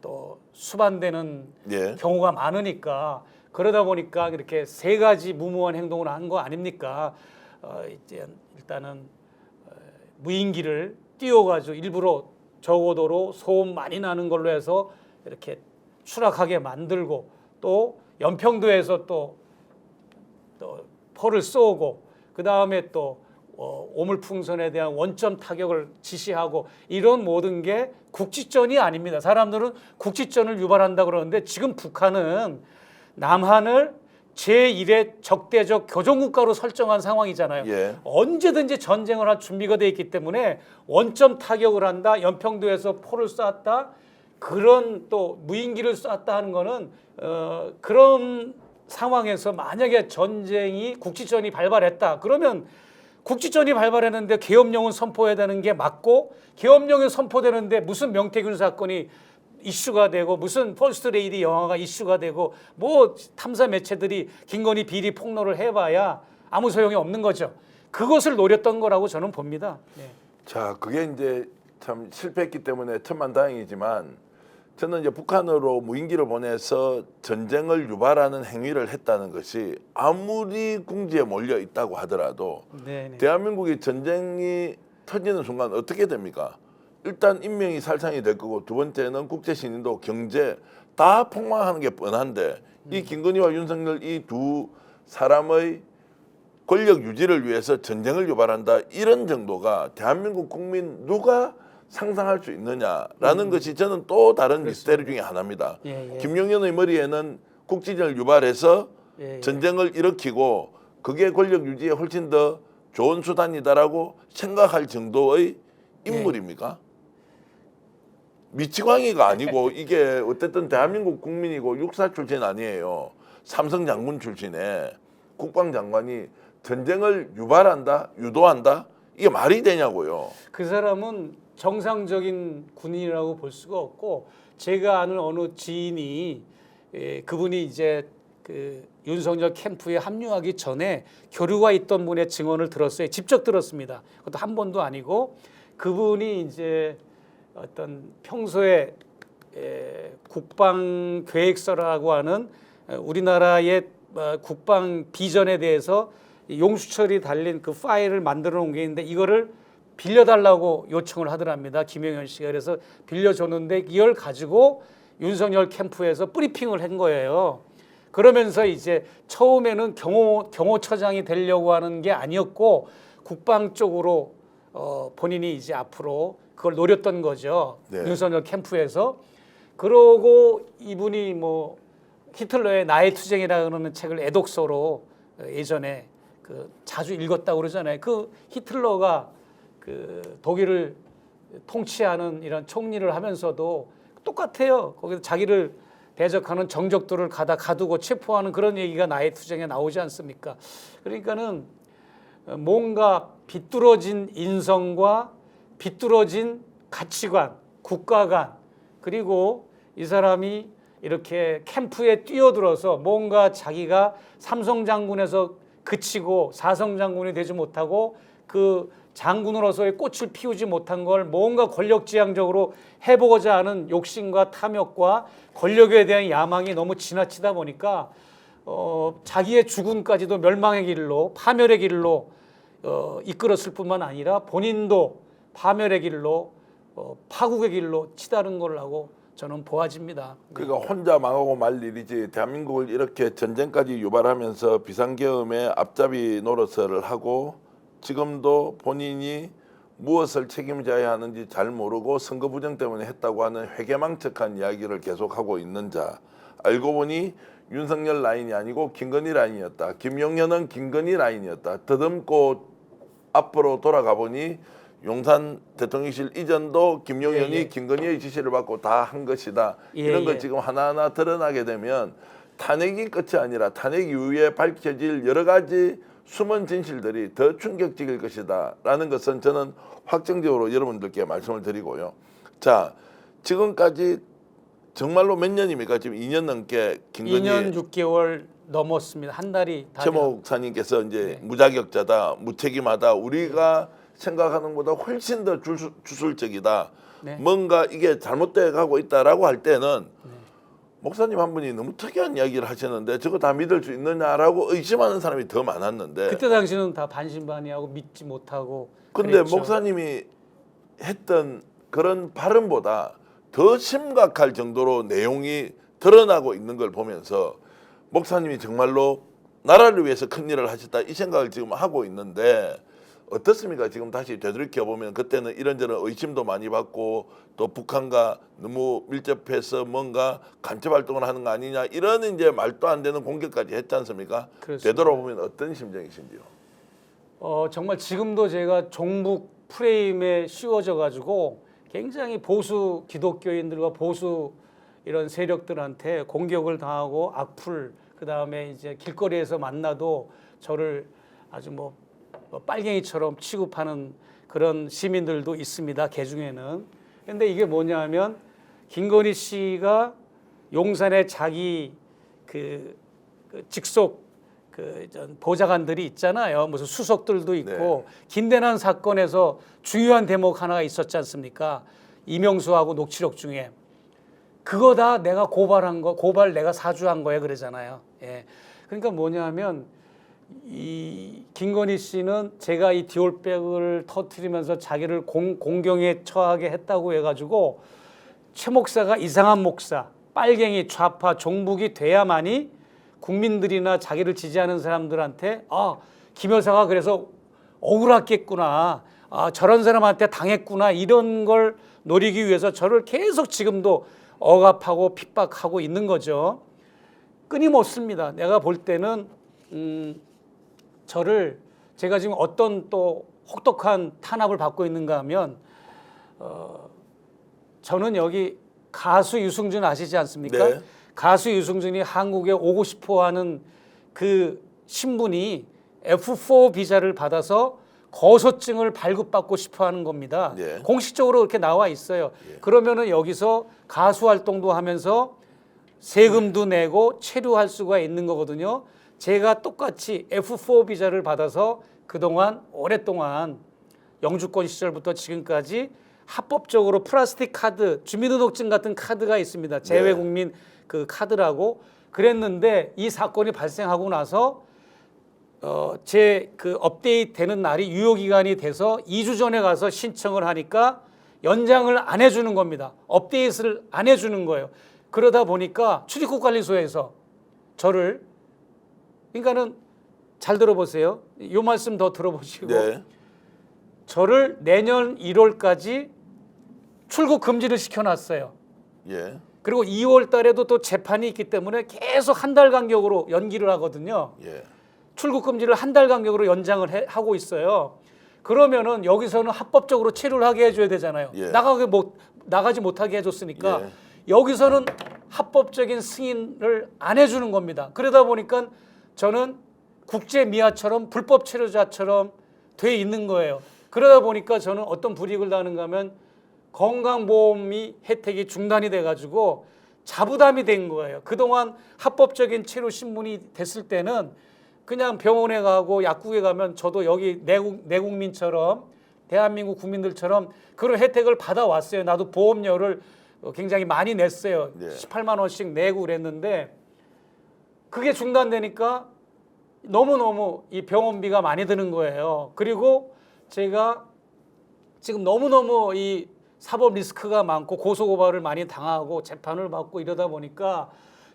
또 수반되는 예. 경우가 많으니까 그러다 보니까 이렇게 세 가지 무모한 행동을 한 거 아닙니까? 이제 일단은 무인기를 띄워가지고 일부러 저고도로 소음 많이 나는 걸로 해서 이렇게 추락하게 만들고 또 연평도에서 또 포를 쏘고 그 다음에 또 오물풍선에 대한 원점 타격을 지시하고 이런 모든 게 국지전이 아닙니다. 사람들은 국지전을 유발한다 그러는데 지금 북한은 남한을 제1의 적대적 교전국가로 설정한 상황이잖아요. 예. 언제든지 전쟁을 할 준비가 돼 있기 때문에 원점 타격을 한다. 연평도에서 포를 쐈다. 그런 또 무인기를 쐈다 하는 거는 그런 상황에서 만약에 전쟁이 국지전이 발발했다. 그러면 국지전이 발발했는데 계엄령은 선포해야 되는 게 맞고 계엄령이 선포되는데 무슨 명태균 사건이 이슈가 되고 무슨 퍼스트 레이디 영화가 이슈가 되고 뭐 탐사 매체들이 김건희 비리 폭로를 해봐야 아무 소용이 없는 거죠. 그것을 노렸던 거라고 저는 봅니다. 네. 자, 그게 이제 참 실패했기 때문에 천만다행이지만 저는 이제 북한으로 무인기를 보내서 전쟁을 유발하는 행위를 했다는 것이 아무리 궁지에 몰려 있다고 하더라도 네네. 대한민국이 전쟁이 터지는 순간 어떻게 됩니까? 일단 인명이 살상이 될 거고 두 번째는 국제 신인도 경제 다 폭망하는 게 뻔한데 이 김건희와 윤석열 이 두 사람의 권력 유지를 위해서 전쟁을 유발한다 이런 정도가 대한민국 국민 누가 상상할 수 있느냐라는 것이 저는 또 다른 미스테리 중에 하나입니다. 예. 김용현의 머리에는 국지전을 유발해서 예. 전쟁을 일으키고 그게 권력 유지에 훨씬 더 좋은 수단이다라고 생각할 정도의 인물입니까? 미치광이가 아니고 이게 어쨌든 대한민국 국민이고 육사 출신 아니에요. 삼성 장군 출신에 국방장관이 전쟁을 유발한다, 유도한다 이게 말이 되냐고요. 그 사람은 정상적인 군인이라고 볼 수가 없고 제가 아는 어느 지인이 그분이 이제 그 윤석열 캠프에 합류하기 전에 교류가 있던 분의 증언을 들었어요. 직접 들었습니다. 그것도 한 번도 아니고 그분이 이제 어떤 평소에 국방 계획서라고 하는 우리나라의 국방 비전에 대해서 용수철이 달린 그 파일을 만들어 놓은 게 있는데 이거를 빌려달라고 요청을 하더랍니다. 김영현 씨가 그래서 빌려줬는데 이걸 가지고 윤석열 캠프에서 브리핑을 한 거예요. 그러면서 이제 처음에는 경호처장이 되려고 하는 게 아니었고 국방 쪽으로 본인이 이제 앞으로 그걸 노렸던 거죠. 네. 윤석열 캠프에서. 그러고 이분이 뭐 히틀러의 나의 투쟁이라고 하는 책을 애독서로 예전에 그 자주 읽었다고 그러잖아요. 그 히틀러가 그 독일을 통치하는 이런 총리를 하면서도 똑같아요. 거기서 자기를 대적하는 정적들을 가두고 체포하는 그런 얘기가 나의 투쟁에 나오지 않습니까? 그러니까는 뭔가 비뚤어진 인성과 비뚤어진 가치관, 국가관 그리고 이 사람이 이렇게 캠프에 뛰어들어서 뭔가 자기가 삼성 장군에서 그치고 사성 장군이 되지 못하고 그 장군으로서의 꽃을 피우지 못한 걸 뭔가 권력지향적으로 해보고자 하는 욕심과 탐욕과 권력에 대한 야망이 너무 지나치다 보니까 자기의 죽음까지도 멸망의 길로 파멸의 길로 이끌었을 뿐만 아니라 본인도 파멸의 길로 파국의 길로 치달은 거라고 저는 보아집니다. 그러니까 혼자 망하고 말 일이지 대한민국을 이렇게 전쟁까지 유발하면서 비상계엄에 앞잡이 노릇을 하고 지금도 본인이 무엇을 책임져야 하는지 잘 모르고 선거 부정 때문에 했다고 하는 회개망측한 이야기를 계속하고 있는 자 알고 보니 윤석열 라인이 아니고 김건희 라인이었다. 김용현은 김건희 라인이었다. 더듬고 앞으로 돌아가 보니 용산 대통령실 이전도 김용현이 예, 예. 김건희의 지시를 받고 다 한 것이다. 예, 이런 걸 예. 지금 하나하나 드러나게 되면 탄핵이 끝이 아니라 탄핵 이후에 밝혀질 여러 가지 숨은 진실들이 더 충격적일 것이다라는 것은 저는 확정적으로 여러분들께 말씀을 드리고요. 자, 지금까지 정말로 몇 년입니까? 지금 2년 넘게 2년 6개월 넘었습니다. 한 달이 다 최 돼가- 목사님께서 이제 네. 무자격자다, 무책임하다, 우리가 생각하는 것보다 훨씬 더 주술적이다. 네. 뭔가 이게 잘못돼 가고 있다라고 할 때는 목사님 한 분이 너무 특이한 이야기를 하셨는데 저거 다 믿을 수 있느냐라고 의심하는 사람이 더 많았는데 그때 당시는 다 반신반의하고 믿지 못하고 근데 그랬죠. 목사님이 했던 그런 발언보다 더 심각할 정도로 내용이 드러나고 있는 걸 보면서 목사님이 정말로 나라를 위해서 큰 일을 하셨다 이 생각을 지금 하고 있는데 어떻습니까? 지금 다시 되돌이켜 보면 그때는 이런저런 의심도 많이 받고 또 북한과 너무 밀접해서 뭔가 간첩 활동을 하는 거 아니냐 이런 이제 말도 안 되는 공격까지 했지 않습니까? 그렇습니다. 되돌아보면 어떤 심정이신지요? 정말 지금도 제가 종북 프레임에 씌워져 가지고 굉장히 보수 기독교인들과 보수 이런 세력들한테 공격을 당하고 악플 그다음에 이제 길거리에서 만나도 저를 아주 뭐 빨갱이처럼 취급하는 그런 시민들도 있습니다. 개 중에는. 근데 이게 뭐냐면 김건희 씨가 용산에 자기 그 직속 보좌관들이 있잖아요. 무슨 수석들도 있고 네. 김대남 사건에서 중요한 대목 하나가 있었지 않습니까? 이명수하고 녹취록 중에 그거 다 내가 고발한 거, 고발 내가 사주한 거야 그러잖아요. 예. 그러니까 뭐냐면 이 김건희 씨는 제가 이 디올백을 터뜨리면서 자기를 공경에 처하게 했다고 해가지고 최 목사가 이상한 목사, 빨갱이, 좌파, 종북이 돼야만이 국민들이나 자기를 지지하는 사람들한테 김 여사가 그래서 억울했겠구나, 저런 사람한테 당했구나 이런 걸 노리기 위해서 저를 계속 지금도 억압하고 핍박하고 있는 거죠. 끊임없습니다. 내가 볼 때는 저를 제가 지금 어떤 또 혹독한 탄압을 받고 있는가 하면 저는 여기 가수 유승준 아시지 않습니까? 네. 가수 유승준이 한국에 오고 싶어 하는 그 신분이 F4 비자를 받아서 거소증을 발급받고 싶어 하는 겁니다. 네. 공식적으로 그렇게 나와 있어요. 그러면은 여기서 가수 활동도 하면서 세금도 내고 체류할 수가 있는 거거든요. 제가 똑같이 F4 비자를 받아서 그동안 오랫동안 영주권 시절부터 지금까지 합법적으로 플라스틱 카드, 주민등록증 같은 카드가 있습니다. 재외국민 그 카드라고 그랬는데 이 사건이 발생하고 나서 제 그 업데이트 되는 날이 유효기간이 돼서 2주 전에 가서 신청을 하니까 연장을 안 해주는 겁니다. 업데이트를 안 해주는 거예요. 그러다 보니까 출입국관리소에서 저를 그러니까는 잘 들어보세요. 이 말씀 더 들어보시고 네. 저를 내년 1월까지 출국 금지를 시켜놨어요. 예. 그리고 2월 달에도 또 재판이 있기 때문에 계속 한 달 간격으로 연기를 하거든요. 예. 출국 금지를 한 달 간격으로 연장을 하고 있어요. 그러면은 여기서는 합법적으로 체류를 하게 해줘야 되잖아요. 예. 나가지 못하게 해줬으니까 예. 여기서는 합법적인 승인을 안 해주는 겁니다. 그러다 보니까 저는 국제 미아처럼 불법 체류자처럼 돼 있는 거예요. 그러다 보니까 저는 어떤 불이익을 당하는가 하면 건강보험이 혜택이 중단이 돼가지고 자부담이 된 거예요. 그동안 합법적인 체류 신분이 됐을 때는 그냥 병원에 가고 약국에 가면 저도 여기 내국민처럼 대한민국 국민들처럼 그런 혜택을 받아왔어요. 나도 보험료를 굉장히 많이 냈어요. 네. 18만 원씩 내고 그랬는데 그게 중단되니까 너무너무 이 병원비가 많이 드는 거예요. 그리고 제가 지금 너무너무 이 사법 리스크가 많고 고소고발을 많이 당하고 재판을 받고 이러다 보니까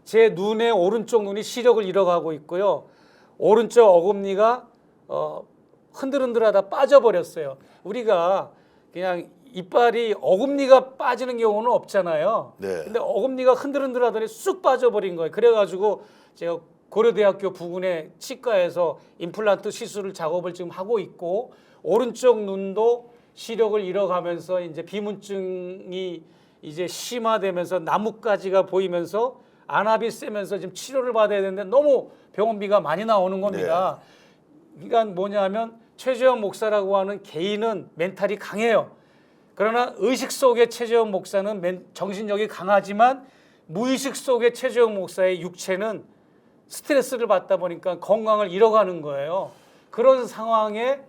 제 눈에 오른쪽 눈이 시력을 잃어가고 있고요. 오른쪽 어금니가 흔들흔들하다 빠져버렸어요. 우리가 그냥 이빨이 어금니가 빠지는 경우는 없잖아요. 네. 근데 어금니가 흔들흔들하더니 쑥 빠져버린 거예요. 그래가지고 제가 고려대학교 부근의 치과에서 임플란트 시술을 작업을 지금 하고 있고 오른쪽 눈도 시력을 잃어가면서 이제 비문증이 이제 심화되면서 나뭇가지가 보이면서 안압이 세면서 지금 치료를 받아야 되는데 너무 병원비가 많이 나오는 겁니다. 그러니까 뭐냐면 최재형 목사라고 하는 개인은 멘탈이 강해요. 그러나 의식 속의 최재형 목사는 정신력이 강하지만 무의식 속의 최재형 목사의 육체는 스트레스를 받다 보니까 건강을 잃어가는 거예요. 그런 상황에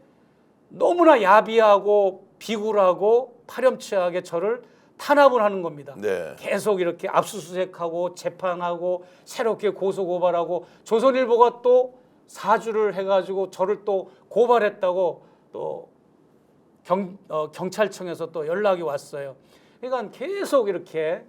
너무나 야비하고 비굴하고 파렴치하게 저를 탄압을 하는 겁니다. 네. 계속 이렇게 압수수색하고 재판하고 새롭게 고소고발하고 조선일보가 또 사주를 해가지고 저를 또 고발했다고 또 경찰청에서 또 연락이 왔어요. 그러니까 계속 이렇게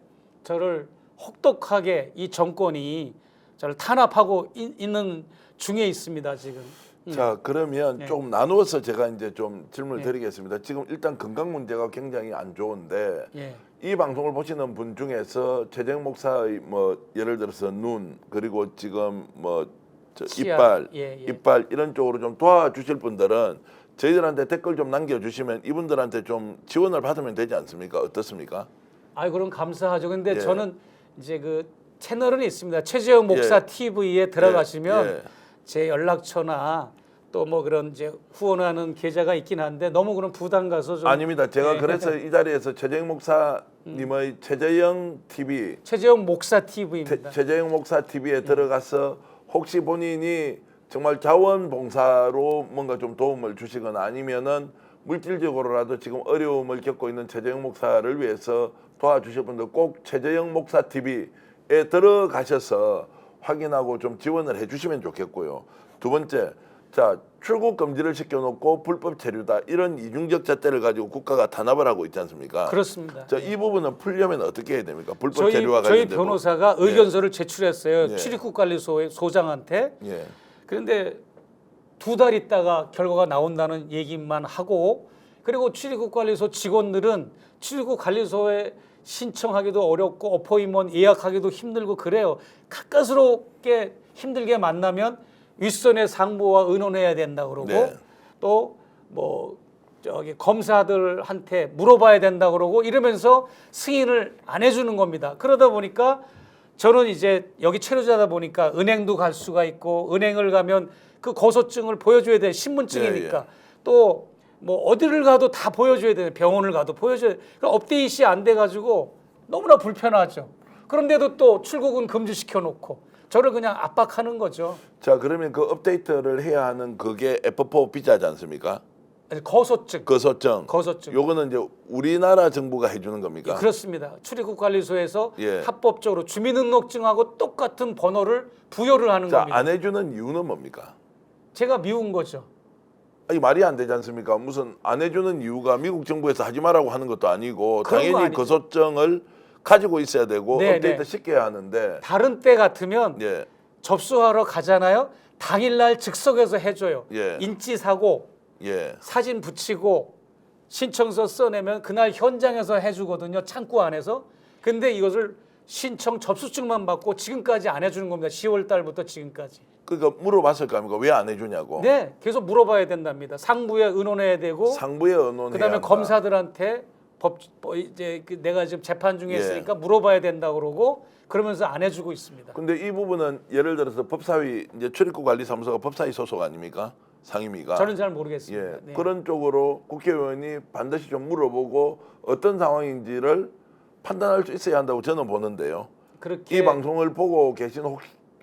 저를 혹독하게 이 정권이 저를 탄압하고 있는 중에 있습니다 지금. 자, 그러면 네. 조금 나누어서 제가 이제 좀 질문을 네. 드리겠습니다. 지금 일단 건강 문제가 굉장히 안 좋은데 예. 이 방송을 보시는 분 중에서 최재형 목사의 뭐 예를 들어서 눈 그리고 지금 뭐 저 치아. 이빨, 예, 예. 이빨 이런 쪽으로 좀 도와주실 분들은 저희들한테 댓글 좀 남겨주시면 이분들한테 좀 지원을 받으면 되지 않습니까? 어떻습니까? 아이 그럼 감사하죠. 근데 예. 저는 이제 그 채널은 있습니다. 최재형 목사 예. TV에 들어가시면 예. 제 연락처나 또 뭐 그런 이제 후원하는 계좌가 있긴 한데 너무 그런 부담 가서 좀 아닙니다. 제가 예. 그래서 이 자리에서 최재형 목사님의 최재형 TV 최재형 목사 TV입니다. 최재형 목사 TV에 예. 들어가서 혹시 본인이 정말 자원봉사로 뭔가 좀 도움을 주시거나 아니면은 물질적으로라도 지금 어려움을 겪고 있는 최재형 목사를 위해서 도와주실 분들 꼭 최재형 목사 TV에 들어가셔서 확인하고 좀 지원을 해주시면 좋겠고요. 두 번째, 자 출국 금지를 시켜놓고 불법 체류다 이런 이중적 잣대를 가지고 국가가 탄압을 하고 있지 않습니까? 그렇습니다. 자, 이 부분은 풀려면 어떻게 해야 됩니까? 불법 저희 체류와 저희 관련된 변호사가 의견서를 제출했어요. 예. 출입국관리소의 소장한테. 예. 그런데 2달 있다가 결과가 나온다는 얘기만 하고 그리고 출입국관리소 직원들은 출입국관리소에 신청하기도 어렵고 어포인먼트 예약하기도 힘들고 그래요. 가까스럽게 힘들게 만나면 윗선의 상부와 의논해야 된다 그러고 네. 또 뭐 저기 검사들한테 물어봐야 된다 그러고 이러면서 승인을 안 해주는 겁니다. 그러다 보니까 저는 이제 여기 체류자다 보니까 은행도 갈 수가 있고 은행을 가면 그 거소증을 보여줘야 돼 신분증이니까 예. 또 뭐 어디를 가도 다 보여줘야 돼 병원을 가도 보여줘야 돼. 그럼 업데이트이 안 돼가지고 너무나 불편하죠. 그런데도 또 출국은 금지시켜 놓고 저를 그냥 압박하는 거죠. 자, 그러면 그 업데이트를 해야 하는 그게 F4 비자지 않습니까? 거소증. 거소증. 거소증. 요거는 이제 우리나라 정부가 해주는 겁니까? 그렇습니다. 출입국관리소에서 예. 합법적으로 주민등록증하고 똑같은 번호를 부여를 하는 자, 겁니다. 안 해주는 이유는 뭡니까? 제가 미운 거죠. 아니, 말이 안 되지 않습니까? 무슨 안 해주는 이유가 미국 정부에서 하지 말라고 하는 것도 아니고 그런 거 당연히 아니죠. 거소증을 가지고 있어야 되고 네, 업데이트 네. 시켜야 하는데 다른 때 같으면 예, 접수하러 가잖아요. 당일날 즉석에서 해줘요. 예. 인지사고 예. 사진 붙이고 신청서 써내면 그날 현장에서 해주거든요. 창구 안에서. 근데 이것을 신청 접수증만 받고 지금까지 안 해주는 겁니다. 10월 달부터 지금까지. 그러니까 물어봤을 거 아닙니까? 왜 안 해주냐고. 네, 계속 물어봐야 된답니다. 상부에 의논해야 되고 상부에 의논해야 그다음에 한다. 검사들한테 이제 내가 지금 재판 중에 예. 있으니까 물어봐야 된다 그러고 그러면서 안 해주고 있습니다. 근데 이 부분은 예를 들어서 법사위 이제 출입국관리사무소가 법사위 소속 아닙니까? 상임위가. 저는 잘 모르겠습니다. 예. 네. 그런 쪽으로 국회의원이 반드시 좀 물어보고 어떤 상황인지를 판단할 수 있어야 한다고 저는 보는데요. 그렇게 이 방송을 보고 계신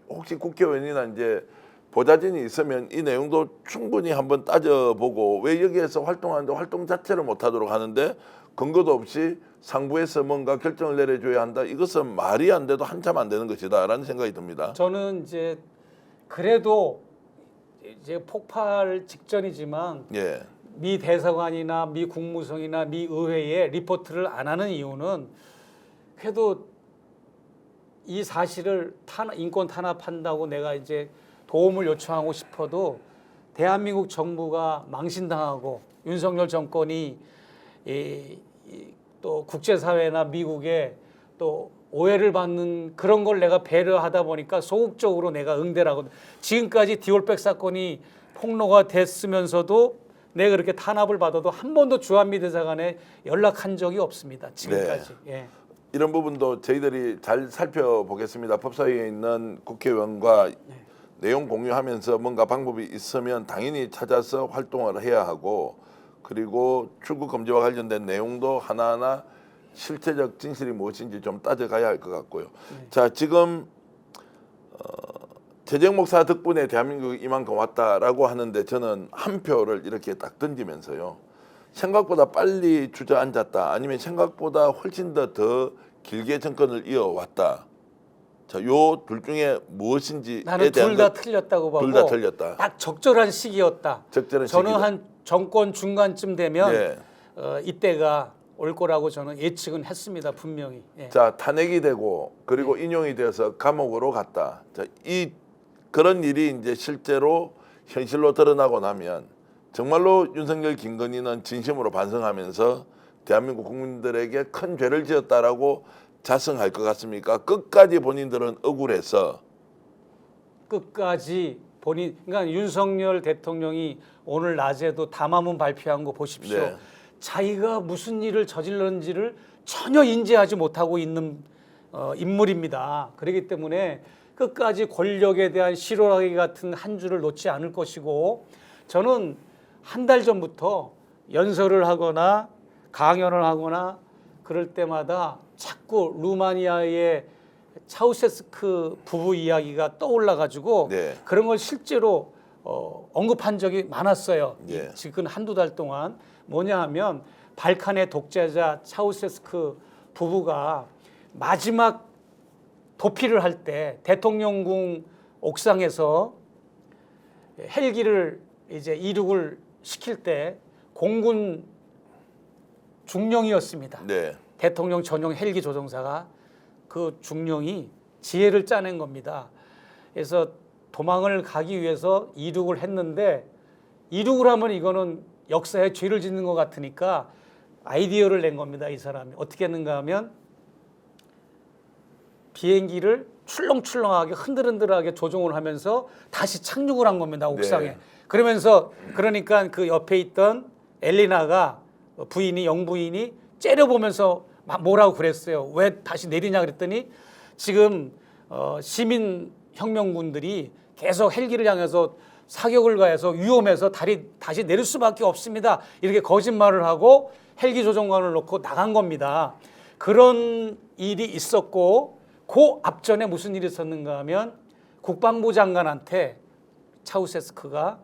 혹시 국회의원이나 이제 보좌진이 있으면 이 내용도 충분히 한번 따져보고 왜 여기에서 활동하는데 활동 자체를 못하도록 하는데 근거도 없이 상부에서 뭔가 결정을 내려줘야 한다. 이것은 말이 안 돼도 한참 안 되는 것이다라는 생각이 듭니다. 저는 이제 그래도 이제 폭발 직전이지만 예, 미 대사관이나 미 국무성이나 미 의회에 리포트를 안 하는 이유는 그래도 이 사실을 인권 탄압한다고 내가 이제 도움을 요청하고 싶어도 대한민국 정부가 망신당하고 윤석열 정권이 또 국제사회나 미국에 또 오해를 받는 그런 걸 내가 배려하다 보니까 소극적으로 내가 응대를 하거든. 지금까지 디올백 사건이 폭로가 됐으면서도 내가 그렇게 탄압을 받아도 한 번도 주한미 대사관에 연락한 적이 없습니다. 지금까지. 예. 이런 부분도 저희들이 잘 살펴보겠습니다. 법사위에 있는 국회의원과 내용 공유하면서 뭔가 방법이 있으면 당연히 찾아서 활동을 해야 하고, 그리고 출국 금지와 관련된 내용도 하나하나 실체적 진실이 무엇인지 좀 따져가야 할 것 같고요. 자, 지금 재정 목사 덕분에 대한민국이 이만큼 왔다라고 하는데, 저는 한 표를 이렇게 딱 던지면서요, 생각보다 빨리 주저앉았다, 아니면 생각보다 훨씬 더 길게 정권을 이어왔다. 자, 요 둘 중에 무엇인지에 나는 대한 둘 다 틀렸다고 보고, 둘 다 틀렸다. 딱 적절한 시기였다. 적절한 저는 시기다. 한 정권 중간쯤 되면 예. 이때가 올 거라고 저는 예측은 했습니다. 분명히. 예. 자, 탄핵이 되고 그리고 인용이 되어서 감옥으로 갔다. 자, 이 그런 일이 이제 실제로 현실로 드러나고 나면 정말로 윤석열, 김건희는 진심으로 반성하면서 대한민국 국민들에게 큰 죄를 지었다라고 자성할 것 같습니까? 끝까지 본인들은 억울해서 끝까지 본인, 그러니까 윤석열 대통령이 오늘 낮에도 담화문 발표한 거 보십시오. 네. 자기가 무슨 일을 저질렀는지를 전혀 인지하지 못하고 있는 인물입니다. 그렇기 때문에 끝까지 권력에 대한 실오라기 같은 한 줄을 놓지 않을 것이고, 저는 한 달 전부터 연설을 하거나 강연을 하거나 그럴 때마다 자꾸 루마니아의 차우세스크 부부 이야기가 떠올라 가지고 네. 그런 걸 실제로 언급한 적이 많았어요. 네. 지금 한두 달 동안. 뭐냐 하면 발칸의 독재자 차우세스크 부부가 마지막 도피를 할 때 대통령궁 옥상에서 헬기를 이제 이륙을 시킬 때 공군 중령이었습니다. 네. 대통령 전용 헬기 조종사가, 그 중령이 지혜를 짜낸 겁니다. 그래서 도망을 가기 위해서 이륙을 했는데, 이륙을 하면 이거는 역사에 죄를 짓는 것 같으니까 아이디어를 낸 겁니다. 이 사람이 어떻게 했는가 하면 비행기를 출렁출렁하게 흔들흔들하게 조종을 하면서 다시 착륙을 한 겁니다. 옥상에. 네. 그러면서 그러니까 그 옆에 있던 엘리나가, 부인이, 영부인이 째려보면서 막 뭐라고 그랬어요. 왜 다시 내리냐 그랬더니, 지금 시민 혁명군들이 계속 헬기를 향해서 사격을 가해서 위험해서 다시 내릴 수밖에 없습니다. 이렇게 거짓말을 하고 헬기 조종관을 놓고 나간 겁니다. 그런 일이 있었고, 그 앞전에 무슨 일이 있었는가 하면 국방부 장관한테 차우세스크가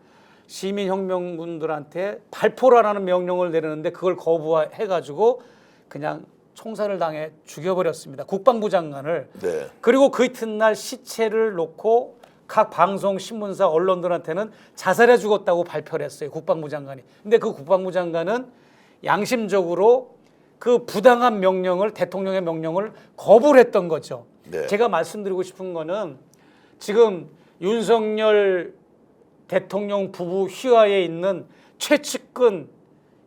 시민혁명군들한테 발포라는 명령을 내리는데 그걸 거부해가지고 그냥 총살을 당해 죽여버렸습니다. 국방부 장관을. 네. 그리고 그 이튿날 시체를 놓고 각 방송, 신문사, 언론들한테는 자살해 죽었다고 발표를 했어요. 국방부 장관이. 근데 그 국방부 장관은 양심적으로 그 부당한 명령을, 대통령의 명령을 거부를 했던 거죠. 네. 제가 말씀드리고 싶은 거는, 지금 윤석열 대통령 부부 휘하에 있는 최측근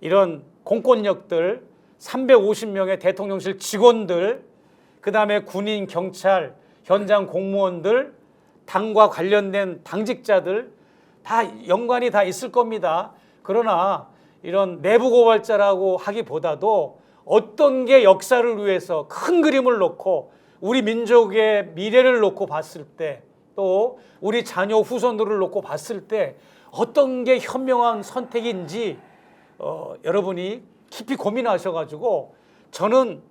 이런 공권력들, 350명의 대통령실 직원들, 그다음에 군인, 경찰, 현장 공무원들, 당과 관련된 당직자들 다 연관이 다 있을 겁니다. 그러나 이런 내부 고발자라고 하기보다도 어떤 게 역사를 위해서 큰 그림을 놓고 우리 민족의 미래를 놓고 봤을 때, 또 우리 자녀 후손들을 놓고 봤을 때 어떤 게 현명한 선택인지 여러분이 깊이 고민하셔가지고, 저는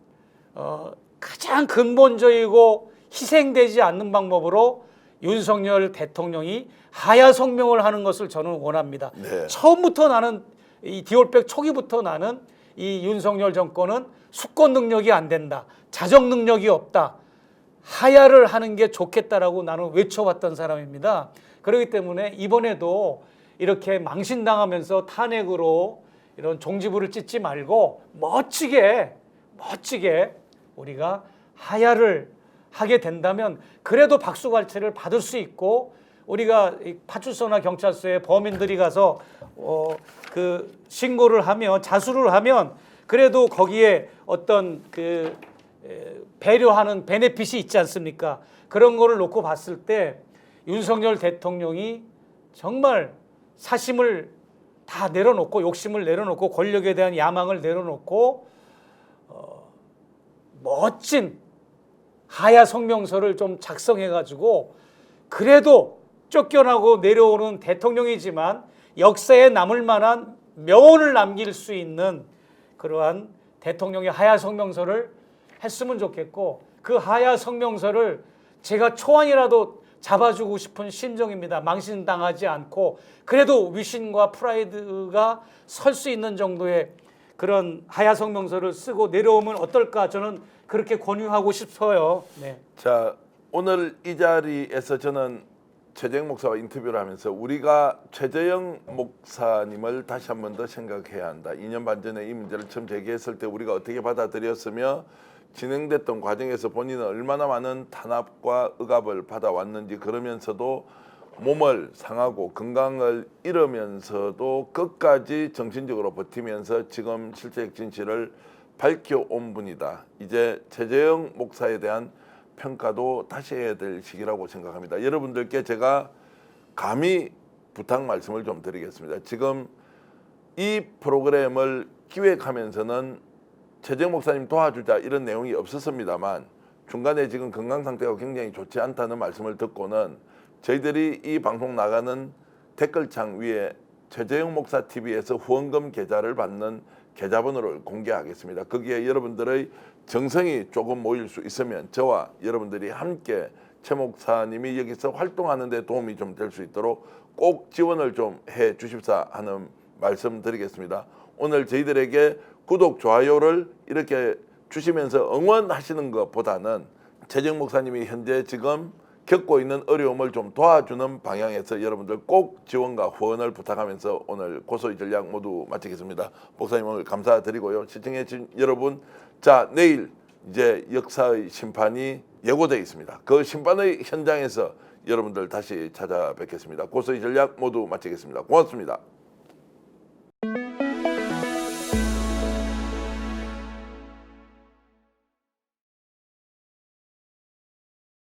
가장 근본적이고 희생되지 않는 방법으로 윤석열 대통령이 하야 성명을 하는 것을 저는 원합니다. 네. 처음부터 나는, 이 디올백 초기부터 나는 이 윤석열 정권은 수권 능력이 안 된다, 자정 능력이 없다, 하야를 하는 게 좋겠다라고 나는 외쳐왔던 사람입니다. 그렇기 때문에 이번에도 이렇게 망신당하면서 탄핵으로 이런 종지부를 찢지 말고 멋지게 우리가 하야를 하게 된다면 그래도 박수갈채를 받을 수 있고, 우리가 파출소나 경찰서에 범인들이 가서 그 신고를 하면, 자수를 하면 그래도 거기에 어떤 그 배려하는 베네핏이 있지 않습니까? 그런 거를 놓고 봤을 때 윤석열 대통령이 정말 사심을 다 내려놓고 욕심을 내려놓고 권력에 대한 야망을 내려놓고 멋진 하야 성명서를 좀 작성해가지고 그래도 쫓겨나고 내려오는 대통령이지만 역사에 남을 만한 명언을 남길 수 있는 그러한 대통령의 하야 성명서를 했으면 좋겠고 그 하야 성명서를 제가 초안이라도 잡아주고 싶은 심정입니다. 망신당하지 않고 그래도 위신과 프라이드가 설 수 있는 정도의 그런 하야 성명서를 쓰고 내려오면 어떨까 저는 그렇게 권유하고 싶어요. 네. 자, 오늘 이 자리에서 저는 최재형 목사와 인터뷰를 하면서 우리가 최재형 목사님을 다시 한 번 더 생각해야 한다. 2년 반 전에 이 문제를 처음 제기했을 때 우리가 어떻게 받아들였으며 진행됐던 과정에서 본인은 얼마나 많은 탄압과 억압을 받아왔는지 그러면서도 몸을 상하고 건강을 잃으면서도 끝까지 정신적으로 버티면서 지금 실제적 진실을 밝혀온 분이다. 이제 최재형 목사에 대한 평가도 다시 해야 될 시기라고 생각합니다. 여러분들께 제가 감히 부탁 말씀을 좀 드리겠습니다. 지금 이 프로그램을 기획하면서는 최재형 목사님 도와주자 이런 내용이 없었습니다만 중간에 지금 건강 상태가 굉장히 좋지 않다는 말씀을 듣고는 저희들이 이 방송 나가는 댓글창 위에 최재형 목사 TV에서 후원금 계좌를 받는 계좌번호를 공개하겠습니다. 거기에 여러분들의 정성이 조금 모일 수 있으면 저와 여러분들이 함께 최 목사님이 여기서 활동하는 데 도움이 좀 될 수 있도록 꼭 지원을 좀 해 주십사 하는 말씀 드리겠습니다. 오늘 저희들에게 구독, 좋아요를 이렇게 주시면서 응원하시는 것보다는 최재형 목사님이 현재 지금 겪고 있는 어려움을 좀 도와주는 방향에서 여러분들 꼭 지원과 후원을 부탁하면서 오늘 고소의 전략 모두 마치겠습니다. 목사님 오늘 감사드리고요. 시청해 주신 여러분, 자 내일 이제 역사의 심판이 예고되어 있습니다. 그 심판의 현장에서 여러분들 다시 찾아뵙겠습니다. 고소의 전략 모두 마치겠습니다. 고맙습니다.